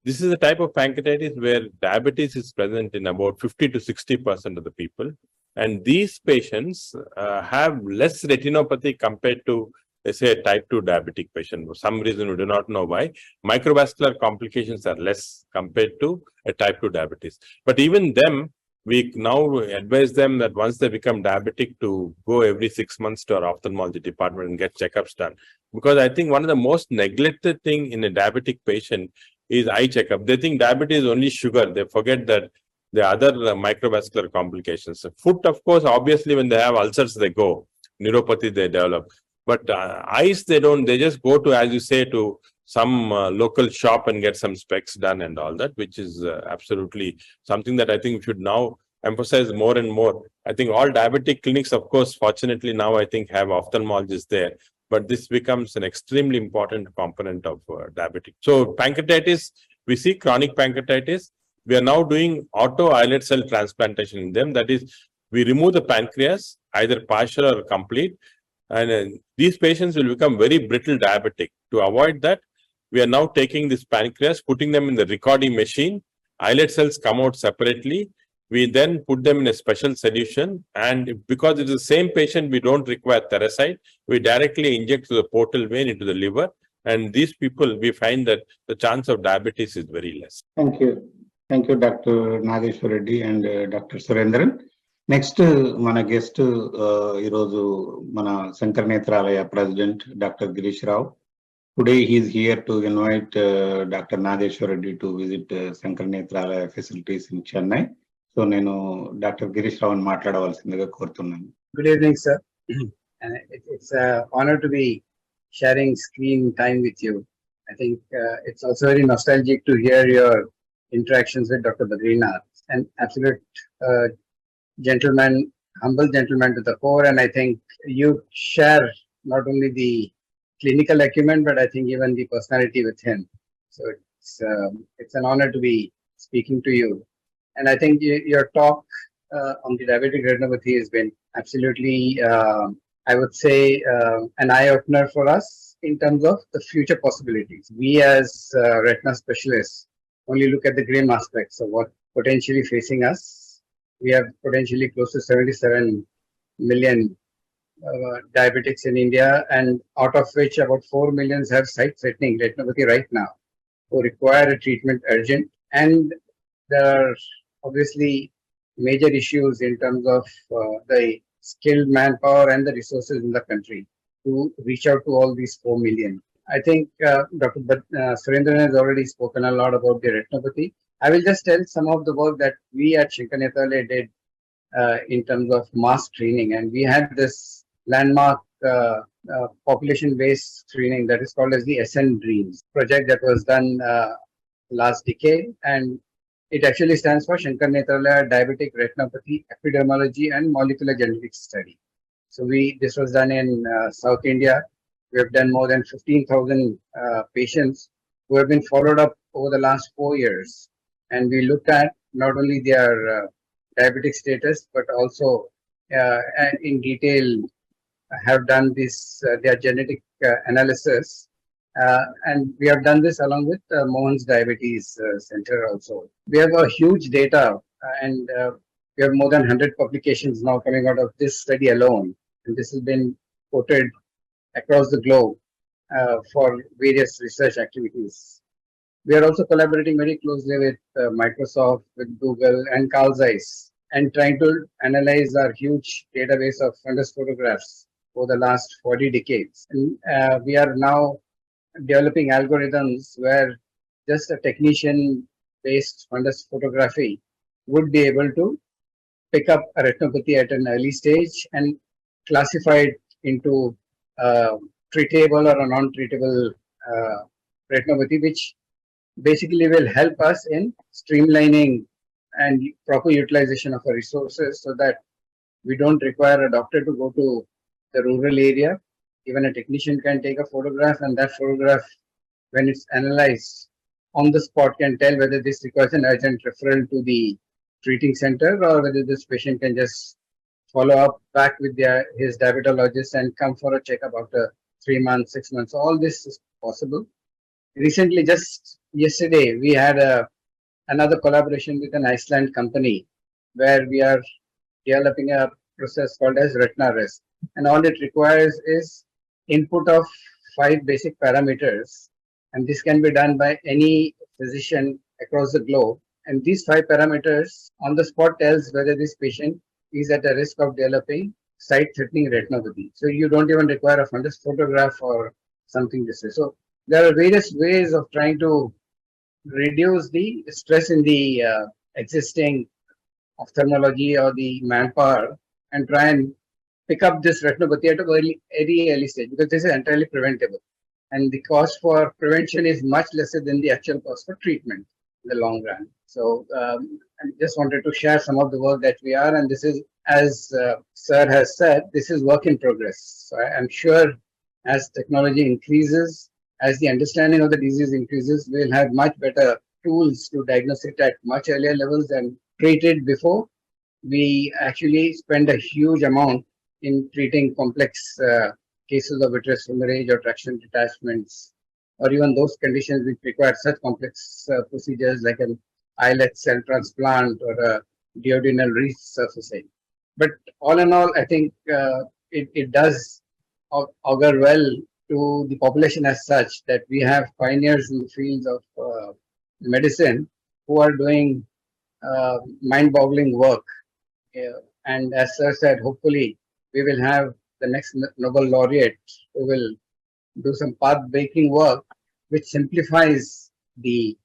This is a type of pancreatitis where diabetes is present in about 50 to 60% of the people. And these patients have less retinopathy compared to, let's say, a type 2 diabetic patient. For some reason, we do not know why. Microvascular complications are less compared to a type 2 diabetes. But even them, we now advise them that once they become diabetic, to go every 6 months to our ophthalmology department and get checkups done. Because I think one of the most neglected thing in a diabetic patient is eye checkup. They think diabetes is only sugar. They forget that the other microvascular complications. Foot, of course, obviously, when they have ulcers, they go. Neuropathy, they develop. But eyes, they don't. They just go to, as you say, to some local shop and get some specs done and all that, which is absolutely something that I think we should now emphasize more and more. I think all diabetic clinics, of course, fortunately now I think have ophthalmologists there, but this becomes an extremely important component of diabetic. So pancreatitis, we see chronic pancreatitis. We are now doing auto islet cell transplantation in them. That is, we remove the pancreas, either partial or complete, and these patients will become very brittle diabetic. To avoid that, we are now taking this pancreas, putting them in the recording machine. Islet cells come out separately. We then put them in a special solution. And because it's the same patient, we don't require therapy. We directly inject to the portal vein into the liver. And these people, we find that the chance of diabetes is very less. Thank you. Thank you, Dr. Nageshwar Reddy and Dr. Surendran. Next మన guest ఈరోజు మన Shankara Netralaya president doctor Girish Rao. Today he is here to invite Dr. Nageshwar Reddy to visit Sankara Nethralaya facilities in Chennai. So నేను doctor Girish రావుని మాట్లాడవలసిందిగా కోరుతున్నాను. Good evening, sir. And it's an honor to be sharing screen time with you. I think it's also very nostalgic to hear your interactions with Dr. Badrinath, an absolute gentleman, humble gentleman to the core. And I think you share not only the clinical acumen, but I think even the personality with him. So it's an honor to be speaking to you. And I think your talk on the diabetic retinopathy has been absolutely, I would say, an eye-opener for us in terms of the future possibilities. We as retina specialists only look at the grim aspects of what potentially facing us. We have potentially close to 77 million diabetics in India, and out of which about 4 million have sight-threatening retinopathy right now, who require a treatment urgent. And there are obviously major issues in terms of the skilled manpower and the resources in the country to reach out to all these 4 million. I think Dr. Surendran has already spoken a lot about the retinopathy. I will just tell some of the work that we at Sankara Nethralaya did in terms of mass screening, and we had this landmark population-based screening that is called as the SN Dreams project that was done last decade, and it actually stands for Sankara Nethralaya Diabetic Retinopathy Epidemiology and Molecular Genetics Study. So this was done in South India. We have done more than 15,000 patients who have been followed up over the last 4 years. And we looked at not only their diabetic status, but also in detail have done this, their genetic analysis. And we have done this along with Mohan's Diabetes Center also. We have a huge data, and we have more than 100 publications now coming out of this study alone. And this has been quoted across the globe for various research activities. We are also collaborating very closely with Microsoft, with Google, and Carl Zeiss, and trying to analyze our huge database of fundus photographs for the last 40 decades. And we are now developing algorithms where just a technician-based fundus photography would be able to pick up a retinopathy at an early stage and classify it into treatable or a non-treatable retinopathy, which basically will help us in streamlining and proper utilization of our resources, so that we don't require a doctor to go to the rural area. Even a technician can take a photograph, and that photograph, when it's analyzed on the spot, can tell whether this requires an urgent referral to the treating center, or whether this patient can just follow up back with his diabetologist and come for a checkup after 3 months, 6 months. All this is possible. Recently, just yesterday, we had another collaboration with an Iceland company where we are developing a process called as retina rest. And all it requires is input of 5 basic parameters, and this can be done by any physician across the globe. And these 5 parameters on the spot tells whether this patient is at a risk of developing sight-threatening retinopathy. So you don't even require a fundus photograph or something this way. So there are various ways of trying to reduce the stress in the existing ophthalmology or the manpower, and try and pick up this retinopathy at a very early stage, because this is entirely preventable. And the cost for prevention is much lesser than the actual cost for treatment in the long run. So I just wanted to share some of the work that we are, and this is, as Sir has said, this is work in progress. So I'm sure as technology increases, as the understanding of the disease increases, we'll have much better tools to diagnose it at much earlier levels and treat it before we actually spend a huge amount in treating complex cases of vitreous hemorrhage or traction detachments, or even those conditions which require such complex procedures like an islet cell transplant or a duodenal resurfacing. But all in all, I think it does augur well to the population as such, that we have pioneers in the fields of medicine who are doing mind-boggling work And as Sir said, hopefully we will have the next Nobel laureate who will do some path-breaking work which simplifies the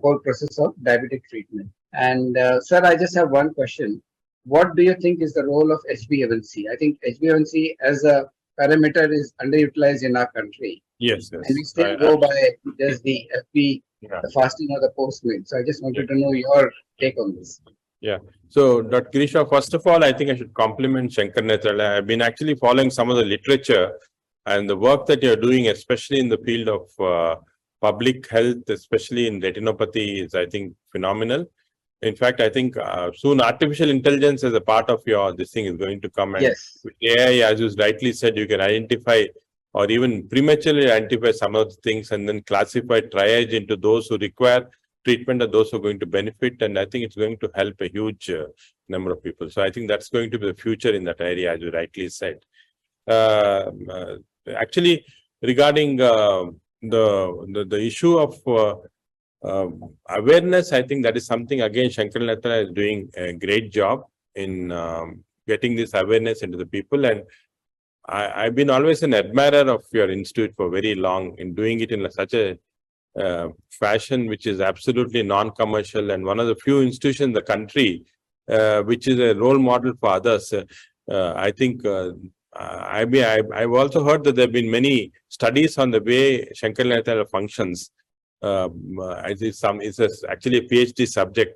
whole process of diabetic treatment. And sir, I just have one question. What do you think is the role of HbA1c? I think HbA1c as a parameter is underutilized in our country. Yes, And we yes. still go by just the FP, Yeah. the fasting or the post meal. So I just wanted to know your take on this. So, Dr. Girisha, first of all, I think I should compliment Sankara Nethralaya. I've been actually following some of the literature and the work that you're doing, especially in the field of public health, especially in retinopathy, is, I think, phenomenal. In fact, I think soon artificial intelligence as a part of this thing is going to come. And Yes. with AI, as you rightly said, you can identify or even prematurely identify some of the things and then classify, triage into those who require treatment and those who are going to benefit. And I think it's going to help a huge number of people. So I think that's going to be the future in that area, as you rightly said. Actually, regarding the issue of awareness, I think that is something, again, Sankara Nethralaya is doing a great job in getting this awareness into the people. And I've been always an admirer of your institute for very long in doing it in such a fashion which is absolutely non-commercial, and one of the few institutions in the country which is a role model for others. I think I've also heard that there have been many studies on the way Sankara Nethralaya functions. It's actually a PhD subject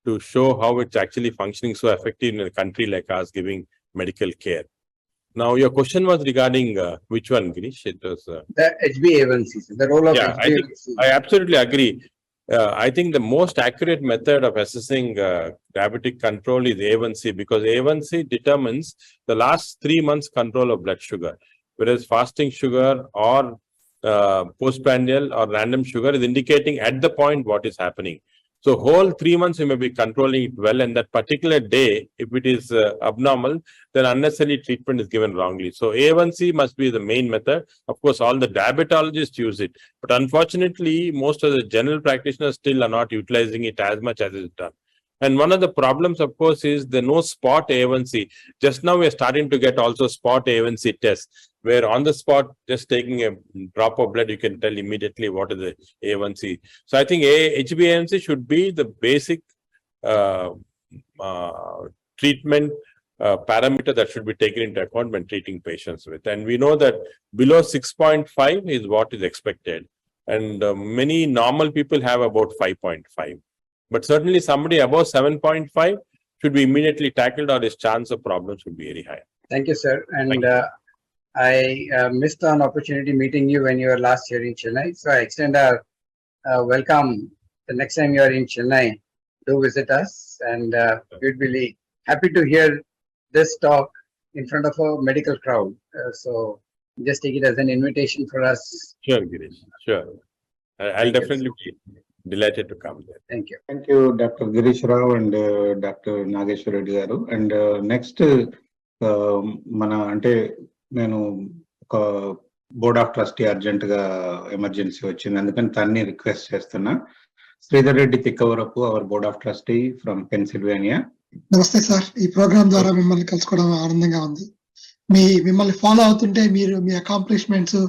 to show how it's actually functioning so effective in a country like ours, giving medical care. Now, your question was regarding which one, Girish? It was the HbA1c, the role of HbA1c. I absolutely agree. I think the most accurate method of assessing diabetic control is A1C, because A1C determines the last 3 months control of blood sugar, whereas fasting sugar or postprandial or random sugar is indicating at the point what is happening. So whole 3 months you may be controlling it well, and that particular day, if it is abnormal, then unnecessary treatment is given wrongly. So A1C must be the main method. Of course, all the diabetologists use it, but unfortunately, most of the general practitioners still are not utilizing it as much as is done. And one of the problems, of course, is the no spot A1C. Just now we are starting to get also spot A1C tests, where on the spot, just taking a drop of blood, you can tell immediately what is the A1C. So I think HbA1C should be the basic treatment parameter that should be taken into account when treating patients with. And we know that below 6.5 is what is expected. And many normal people have about 5.5. But certainly somebody above 7.5 should be immediately tackled, or his chance of problems would be very high. Thank you, sir. And I missed an opportunity meeting you when you were last here in Chennai. So I extend our welcome the next time you are in Chennai. Do visit us, and we'd be really happy to hear this talk in front of a medical crowd. So just take it as an invitation for us. Sure, Girish. Sure. I'll definitely be delighted to come there. Thank you. Thank you, Dr. Girish Rao and Dr. Nageshwar Reddy garu. And next, mana ante nenu oka board of trustee urgent ga emergency వచ్చింది, అందుకని తన్ని request చేస్తున్నా. Sridhar Reddy Thikkavarapu, our board of trustee from Pennsylvania. Namaste sir, ఈ programme ద్వారా మిమ్మల్ని కలుసుకోవడం ఆనందంగా ఉంది. మిమ్మల్ని ఫాలో అవుతుంటే మీ అకాంప్లిష్మెంట్స్,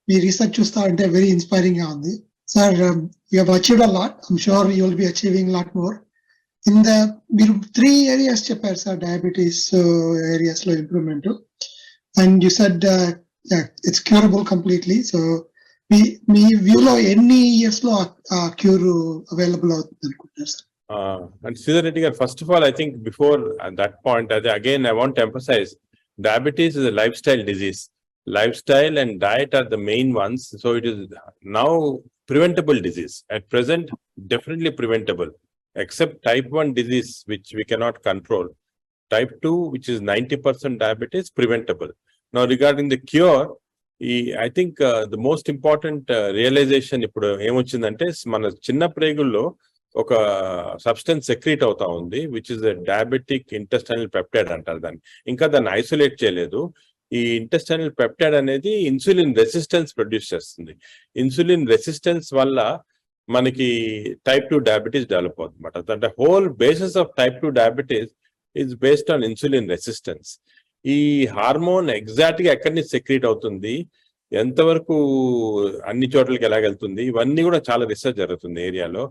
మీ రీసెర్చ్ చూస్తా అంటే వెరీ ఇన్స్పైరింగ్ గా ఉంది. Sir, you have achieved a lot. I'm sure you will be achieving a lot more. మీరు 3 areas చెప్పారు సార్, డయాబెటీస్ areas లో improvement. And you said it's curable completely. So మీ వ్యూలో ఎన్ని years లో క్యూర్ అవైలబుల్ అవుతుంది అనుకుంటున్నారు sir? And Sridhar Reddy, first of all, I think before that point, again, I want to emphasize, diabetes is a lifestyle disease. Lifestyle and diet are the main ones. So it is now preventable disease. At present, definitely preventable, except type 1 disease, which we cannot control. Type 2, which is 90% diabetes, preventable. Now, regarding the cure, I think the most important realization ఇప్పుడు ఏమొచ్చిందంటే, మన చిన్న ప్రేగుల్లో ఒక substance secrete అవుతా ఉంది, which is diabetic intestinal peptide అంటారు దాన్ని. ఇంకా దాన్ని ఐసోలేట్ చేయలేదు. ఈ ఇంటెస్టైనల్ పెప్టైడ్ అనేది ఇన్సులిన్ రెసిస్టెన్స్ ప్రొడ్యూస్ చేస్తుంది. ఇన్సులిన్ రెసిస్టెన్స్ వల్ల మనకి టైప్ 2 డయాబెటీస్ డెవలప్ అవుతుంది అనమాట. అంటే whole basis of type 2 diabetes is based on insulin resistance. ఈ హార్మోన్ ఎగ్జాక్ట్ గా ఎక్కడి నుంచి సెక్రీట్ అవుతుంది, ఎంతవరకు అన్ని చోట్లకి ఎలాగెళ్తుంది, ఇవన్నీ కూడా చాలా రీసెర్చ్ జరుగుతుంది ఏరియాలో.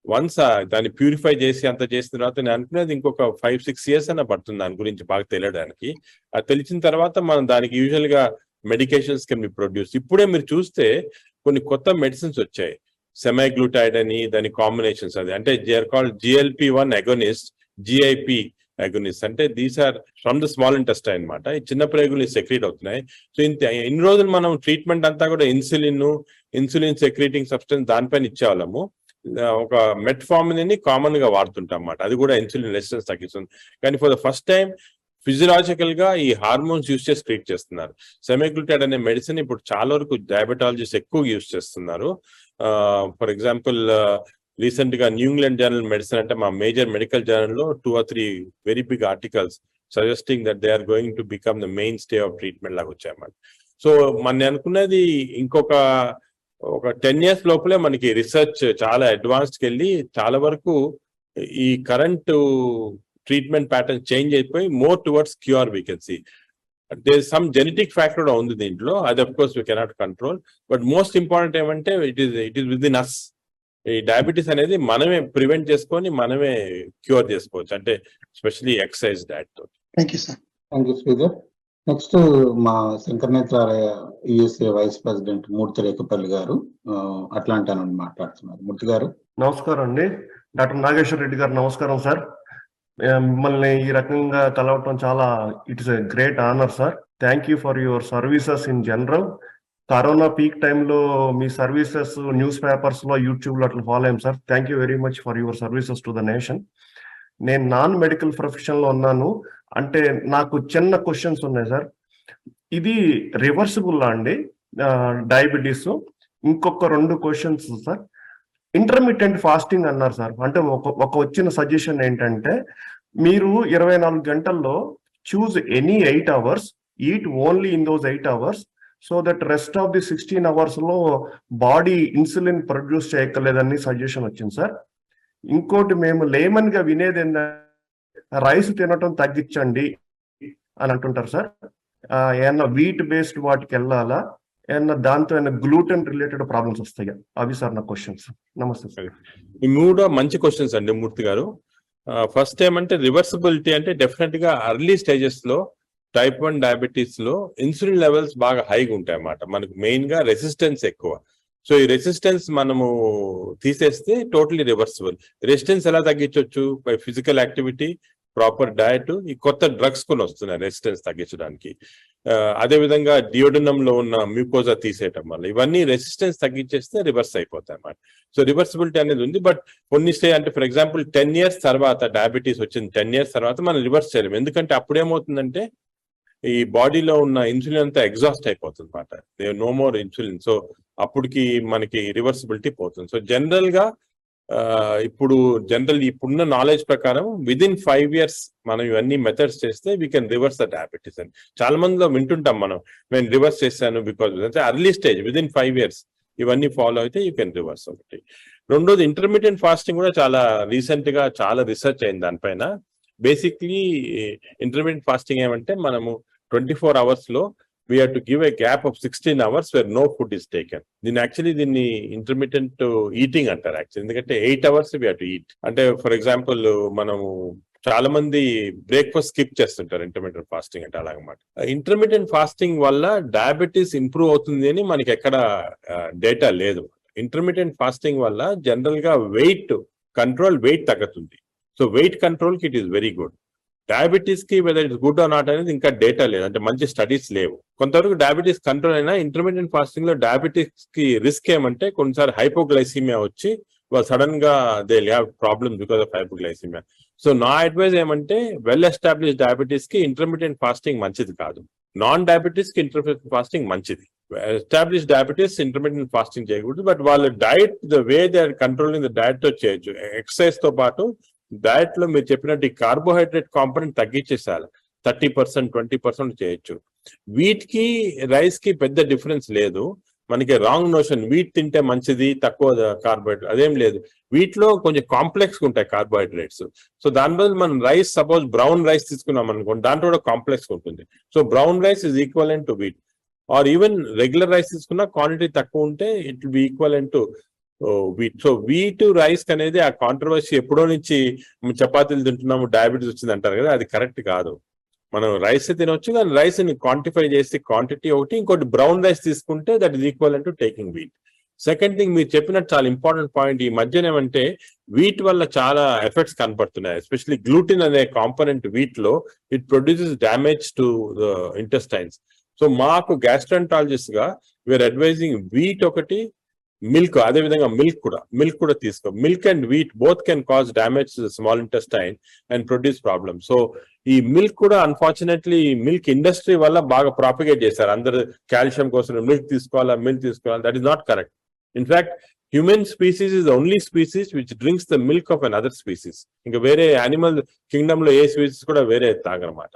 వన్స్ దాన్ని ప్యూరిఫై చేసి అంత చేసిన తర్వాత నేను అనుకునేది ఇంకొక 5-6 years అన్న పడుతుంది దాని గురించి బాగా తెలియడానికి. అది తెలిసిన తర్వాత మనం దానికి యూజువల్ గా మెడికేషన్స్ కెన్ బి ప్రొడ్యూస్. ఇప్పుడే మీరు చూస్తే కొన్ని కొత్త మెడిసిన్స్ వచ్చాయి, సెమైగ్లూటైడ్ అని, దాని కాంబినేషన్స్ అది అంటే they are called GLP-1 agonist, GIP agonist. అంటే these are from the small intestine అన్నమాట. ఈ చిన్న ప్రేగులు సెక్రీట్ అవుతున్నాయి. సో ఇన్ని రోజులు మనం ట్రీట్మెంట్ అంతా కూడా ఇన్సులిన్ సెక్రీటింగ్ సబ్స్టెన్స్ దానిపైన ఇచ్చేవాళ్ళము. ఒక మెట్ఫార్మిన్ కామన్ గా వాడుతుంటాం అన్నమాట, అది కూడా ఇన్సులిన్ రెసిస్టెన్స్ తగ్గిస్తుంది. కానీ for the first time physiological గా ఈ హార్మోన్స్ యూజ్ చేసి ట్రీట్ చేస్తున్నారు. సెమైగ్లూటైడ్ అనే మెడిసిన్ ఇప్పుడు చాలా వరకు డయాబెటాలజిస్ట్ ఎక్కువ యూజ్ చేస్తున్నారు. ఫర్ ఎగ్జాంపుల్ రీసెంట్ గా న్యూ ఇంగ్లాండ్ జర్నల్ మెడిసిన్ అంటే మా మేజర్ మెడికల్ జర్నల్ లో 2 or 3 very big articles suggesting that they are going to become the main stay of treatment లాగా వచ్చాయన్నమాట. సో మన అనుకున్నది ఇంకొక 10 years లోపలే మనకి రీసెర్చ్ చాలా అడ్వాన్స్డ్కి వెళ్ళి చాలా వరకు ఈ కరెంట్ ట్రీట్మెంట్ ప్యాటర్న్ చేంజ్ అయిపోయి more towards cure we can see. There is some genetic factor కూడా ఉంది దీంట్లో, అది of course we cannot control. But most important ఏమంటే it is within us. ఈ డయాబెటీస్ అనేది మనమే ప్రివెంట్ చేసుకొని మనమే క్యూర్ చేసుకోవచ్చు, అంటే స్పెషల్లీ ఎక్సర్సైజ్ డైట్ తో. Thank you sir. Thank you Sridhar. Next మా Sankara Netralaya USA vice president మూర్తి రేఖపల్లి గారు అట్లాంటా నుండి మాట్లాడుతున్నారు. మూర్తి గారు నమస్కారం అండి. డాక్టర్ నాగేశ్వర్ రెడ్డి గారు నమస్కారం సార్. మిమ్మల్ని ఈ రకంగా కలవటం చాలా it's a great honour sir. Thank you for your services in general. Corona peak టైంలో మీ సర్వీసెస్ న్యూస్ పేపర్స్ లో, యూట్యూబ్ లో అట్లా ఫాలో అయ్యాం sir. Thank you very much for your services to the nation. నేను నాన్ మెడికల్ ప్రొఫెషన్ లో ఉన్నాను, అంటే నాకు చిన్న క్వశ్చన్స్ ఉన్నాయి సార్. ఇది రివర్సిబుల్ అండి డయాబెటీస్? ఇంకొక 2 క్వశ్చన్స్ సార్. ఇంటర్మిటెంట్ ఫాస్టింగ్ అన్నారు సార్, అంటే ఒక వచ్చిన సజెషన్ ఏంటంటే మీరు 24 గంటల్లో choose any 8 hours, eat only in those 8 hours, so that rest of the 16 hours లో బాడీ ఇన్సులిన్ ప్రొడ్యూస్ చేయక్కర్లేదని సజెషన్ వచ్చింది సార్. ఇంకోటి మేము లేమన్ గా వినేది ఏంటంటే రైస్ తినటం తగ్గించండి అని అంటుంటారు సార్. ఏమన్నా వీట్ బేస్డ్ వాటికి వెళ్ళాలా, ఏమన్నా దాంతో ఏమన్నా గ్లూటెన్ రిలేటెడ్ ప్రాబ్లమ్స్ వస్తాయా? అవి సార్ నా క్వశ్చన్స్. నమస్తే సార్. ఈ 3 మంచి క్వశ్చన్స్ అండి మూర్తి గారు. ఫస్ట్ ఏమంటే రివర్సిబిలిటీ అంటే డెఫినెట్ గా ఎర్లీ స్టేజెస్ లో టైప్ 1 డయాబెటీస్ లో ఇన్సులిన్ లెవెల్స్ బాగా హైగా ఉంటాయి అన్నమాట. మనకు మెయిన్ గా రెసిస్టెన్స్ ఎక్కువ. సో ఈ రెసిస్టెన్స్ మనము తీసేస్తే టోటలీ రివర్సిబుల్. రెసిస్టెన్స్ ఎలా తగ్గించవచ్చు? By physical activity, proper diet, ఈ కొత్త డ్రగ్స్ కొన్ని వస్తున్నాయి రెసిస్టెన్స్ తగ్గించడానికి. అదే విధంగా డియోడినం లో ఉన్న మ్యూకోజా తీసేయటం వల్ల ఇవన్నీ రెసిస్టెన్స్ తగ్గించేస్తే రివర్స్ అయిపోతాయి అన్నమాట. సో రివర్సిబిలిటీ అనేది ఉంది. బట్ కొన్ని అంటే ఫర్ ఎగ్జాంపుల్ 10 years తర్వాత డయాబెటీస్ వచ్చింది, 10 years తర్వాత మనం రివర్స్ చేయలేము. ఎందుకంటే అప్పుడు ఏమవుతుందంటే ఈ బాడీలో ఉన్న ఇన్సులిన్ అంతా ఎగ్జాస్ట్ అయిపోతుంది అన్నమాట. They know more insulin. So అప్పటికి మనకి రివర్సిబిలిటీ పోతుంది. సో జనరల్ గా ఇప్పుడున్న నాలెడ్జ్ ప్రకారం విదిన్ 5 years మనం ఇవన్నీ మెథడ్స్ చేస్తే we can reverse the diabetes అని చాలా మందిలో వింటుంటాం మనం. నేను రివర్స్ చేశాను బికాజ్ అంటే ఎర్లీ స్టేజ్ విదిన్ 5 years ఇవన్నీ ఫాలో అయితే యూ కెన్ రివర్స్. ఒకటి. రెండోది ఇంటర్మీడియట్ ఫాస్టింగ్ కూడా చాలా రీసెంట్ గా చాలా రీసెర్చ్ అయింది దానిపైన. బేసిక్లీ ఇంటర్మీడియట్ ఫాస్టింగ్ ఏమంటే మనము 24 hours లో we have to give a gap of 16 hours where no food is taken. దీన్ని ఇంటర్మీడియట్ ఈటింగ్ అంటారు యాక్చువల్లీ. ఎందుకంటే 8 hours we have to eat. అంటే ఫర్ ఎగ్జాంపుల్ మనము చాలా మంది బ్రేక్ఫాస్ట్ స్కిప్ చేస్తుంటారు ఇంటర్మీడియట్ ఫాస్టింగ్ అంటే అలాగమాట. ఇంటర్మీడియట్ ఫాస్టింగ్ వల్ల డయాబెటీస్ ఇంప్రూవ్ అవుతుంది అని మనకి ఎక్కడ డేటా లేదు. ఇంటర్మీడియట్ ఫాస్టింగ్ వల్ల జనరల్ గా వెయిట్ తగ్గుతుంది. సో వెయిట్ కంట్రోల్ కి it is very good. Diabetes కి whether it's good or not అనేది ఇంకా డేటా లేదు, అంటే మంచి స్టడీస్ లేవు. కొంతవరకు డయాబెటీస్ కంట్రోల్ అయినా ఇంటర్మీడియట్ ఫాస్టింగ్ లో డయాబెటీస్ కి రిస్క్ ఏమంటే కొన్నిసార్లు హైపోగ్లైసీమియా వచ్చి సడన్ గా they have problem because of hypoglycaemia. So నా అడ్వైజ్ ఏమంటే వెల్ ఎస్టాబ్లిష్ డయాబెటీస్ కి ఇంటర్మీడియట్ ఫాస్టింగ్ మంచిది కాదు. నాన్ డయాబెటీస్ కి ఇంటర్మీడియట్ ఫాస్టింగ్ మంచిది. ఎస్టాబ్లిష్ డయాబెటీస్ ఇంటర్మీడియట్ ఫాస్టింగ్ చేయకూడదు. బట్ వాళ్ళ diet the way they are controlling the diet తో చేయొచ్చు. ఎక్సర్సైజ్ తో పాటు డయట్ లో మీరు చెప్పినట్టు కార్బోహైడ్రేట్ కాంపోనెంట్ తగ్గించేసారు. 30%, 20% చేయొచ్చు. వీట్ కి రైస్ కి పెద్ద డిఫరెన్స్ లేదు. మనకి రాంగ్ నోషన్ వీట్ తింటే మంచిది, తక్కువ కార్బోహైడ్రేట్ అదేం లేదు. వీటిలో కొంచెం కాంప్లెక్స్ ఉంటాయి కార్బోహైడ్రేట్స్. సో దాని బదులు మనం రైస్, సపోజ్ బ్రౌన్ రైస్ తీసుకున్నాం అనుకోండి, దాంట్లో కూడా కాంప్లెక్స్ ఉంటుంది. So brown rice is equivalent to wheat. Or even regular rice తీసుకున్నా క్వాంటిటీ తక్కువ ఉంటే it will be equivalent to wheat. So wheat rice అనేది ఆ కాంట్రవర్సీ ఎప్పుడో నుంచి చపాతీలు తింటున్నాము డయాబెటీస్ వచ్చింది అంటారు కదా, అది కరెక్ట్ కాదు. మనం రైస్ తినొచ్చు, కానీ రైస్ ని క్వాంటిఫై చేసి క్వాంటిటీ ఒకటి, ఇంకోటి బ్రౌన్ రైస్ తీసుకుంటే that is equal to taking wheat. Second thing, మీరు చెప్పినట్టు చాలా ఇంపార్టెంట్ పాయింట్, ఈ మధ్యన ఏమంటే వీట్ వల్ల చాలా ఎఫెక్ట్స్ కనపడుతున్నాయి. ఎస్పెషల్లీ గ్లూటిన్ అనే కాంపోనెంట్ వీట్ లో it produces damage to the intestines. So మాకు గ్యాస్ట్రాంటాలజిస్ట్ గా వీఆర్ అడ్వైజింగ్ వీట్ ఒకటి, మిల్క్, అదే విధంగా మిల్క్ కూడా తీసుకో. Milk and wheat both can cause damage to the small intestine and produce problem. So ఈ మిల్క్ కూడా అన్ఫార్చునేట్లీ మిల్క్ ఇండస్ట్రీ వల్ల బాగా ప్రాపిగేట్ చేశారు. అందరు కాల్షియం కోసం మిల్క్ తీసుకోవాలా, that is not correct. In fact human species is only species which drinks the milk of an other species. ఇంకా వేరే యానిమల్ కింగ్డమ్ లో ఏ స్పీసీస్ కూడా వేరే తాగనమాట.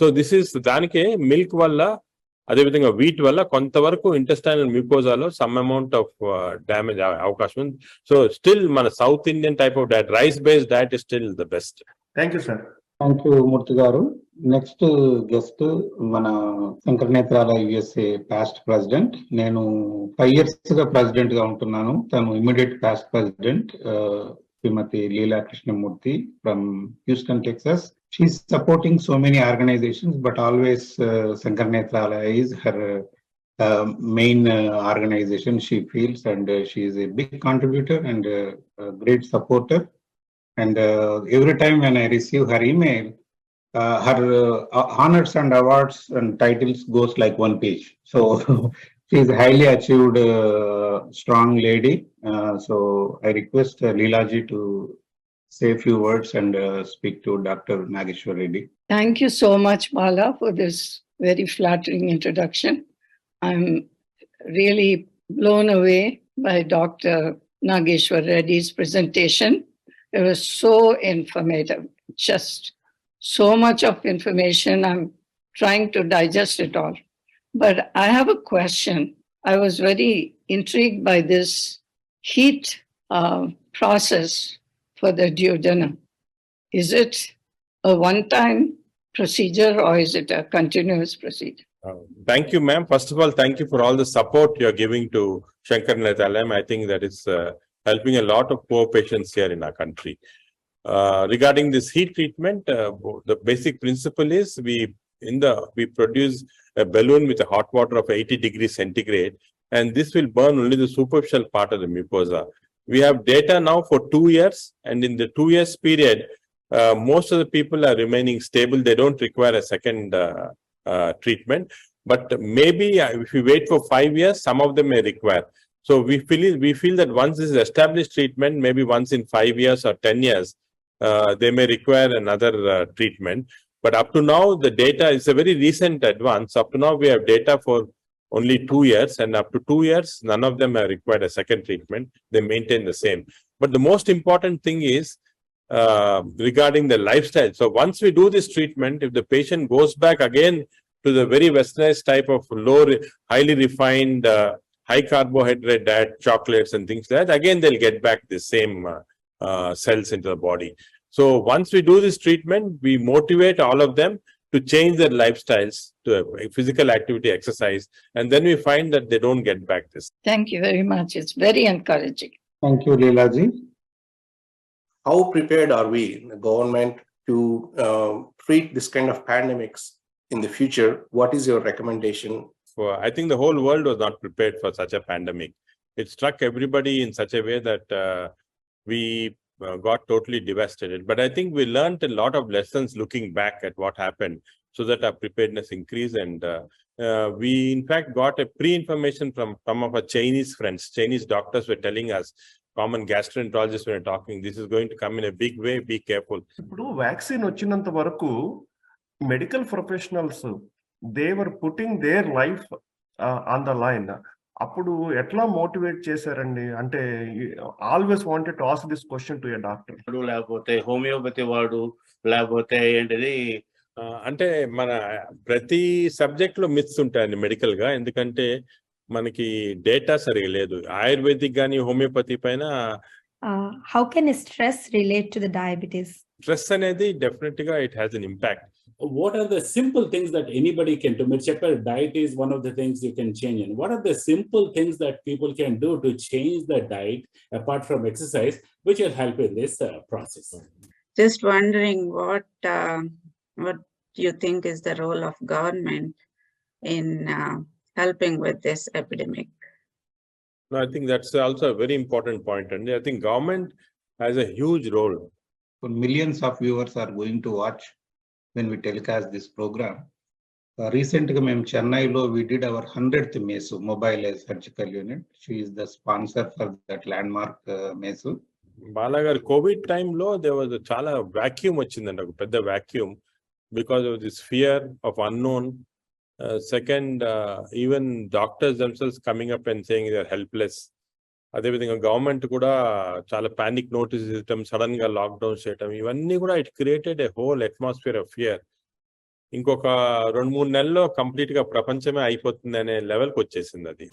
సో దిస్ ఈస్ దానికే మిల్క్ వల్ల, అదేవిధంగా వీట్ వల్ల కొంతవరకు ఇంటెస్టైనల్ మ్యూకోజాలో సమ్ అమౌంట్ ఆఫ్ డ్యామేజ్ అవకాశం ఉంది. సో స్టిల్ మన South Indian type of diet, rice based diet is still the best. Thank you sir. Thank you Murthy garu. Next guest మన Shankara Netralaya USA past president. నేను 5 years గా president గా ఉంటున్నాను. తను immediate past president Shrimati Leela Krishnamurthy from Houston, Texas. She's supporting so many organizations, but always Sankara Nethralaya is her main organization, she feels, and she is a big contributor and a great supporter. And every time when I receive her email, her honors and awards and titles goes like 1 page. So she is a highly achieved, strong lady. So I request Leela ji to say a few words and speak to Dr. Nageshwar Reddy. Thank you so much, Bala, for this very flattering introduction. I'm really blown away by Dr. Nageshwar Reddy's presentation. It was so informative, just so much of information. I'm trying to digest it all. But I have a question. I was very intrigued by this heat process for the duodenum. Is it a one-time procedure or is it a continuous procedure? Thank you, ma'am. First of all, thank you for all the support you're giving to Sankara Nethralaya. I think that is helping a lot of poor patients here in our country. Regarding this heat treatment, the basic principle is we produce a balloon with a hot water of 80 degrees centigrade, and this will burn only the superficial part of the mucosa. We have data now for 2 years, and in the 2 years period, most of the people are remaining stable. They don't require a second treatment. But maybe if we wait for 5 years, some of them may require. So we feel that once this is established treatment, maybe once in 5 years or 10 years, they may require another treatment. But up to now, the data is a very recent advance. Up to now, we have data for only 2 years, and up to 2 years, none of them have required a second treatment. They maintain the same. But the most important thing is regarding the lifestyle. So once we do this treatment, if the patient goes back again to the very westernized type of low, highly refined, high carbohydrate diet, chocolates and things like that, again, they'll get back the same cells into the body. So once we do this treatment, we motivate all of them to change their lifestyles to physical activity, exercise, and then we find that they don't get back this. Thank you very much. It's very encouraging. Thank you, Leela ji. How prepared are we, the government, to treat this kind of pandemics in the future? What is your recommendation? I think the whole world was not prepared for such a pandemic. It struck everybody in such a way that we got totally devastated. But I think we learned a lot of lessons looking back at what happened, so that our preparedness increased. And we in fact got a pre-information from some of our Chinese friends. Chinese doctors were telling us, common gastroenterologists were talking, this is going to come in a big way, be careful. ఇప్పుడు vaccine వచ్చినంత వరకు medical professionals they were putting their life on the line. అప్పుడు ఎట్లా motivate చేశారండి? అంటే always wanted to ask this question to a doctor. లేకపోతే homeopathy వాడు, లేకపోతే ఏంటిది, అంటే మన ప్రతి సబ్జెక్ట్ లో మిత్స్ ఉంటాయండి మెడికల్ గా. ఎందుకంటే మనకి డేటా సరిగా లేదు. ఆయుర్వేదిక్ గానీ హోమియోపతి పైన How can stress relate to the diabetes? Stress అనేది డెఫినెట్ గా it has an impact. What are the simple things that anybody can do? Diet is one of the things you can change. And what are the simple things that people can do to change the diet apart from exercise, which will help in this process? Just wondering what you think is the role of government in helping with this epidemic? No, I think that's also a very important point, and I think government has a huge role. Millions of viewers are going to watch when we telecast this program. Recently, Chennai we did our 100th MESU, Mobile Surgical Unit. She is the sponsor for that landmark MESU. బాలాగారు covid టైంలో there was a చాలా vacuum వచ్చిందండి, ఒక పెద్ద vacuum because of this fear of unknown. Second, even doctors themselves coming up and saying they are helpless. అదేవిధంగా government కూడా చాలా panic notice ఇవ్వటం, సడన్ గా లాక్డౌన్ చేయటం, ఇవన్నీ కూడా it created a whole atmosphere of fear. ఇంకొక 2-3 నెలల్లో కంప్లీట్ గా ప్రపంచమే అయిపోతుంది అనే లెవెల్కి వచ్చేసింది అది.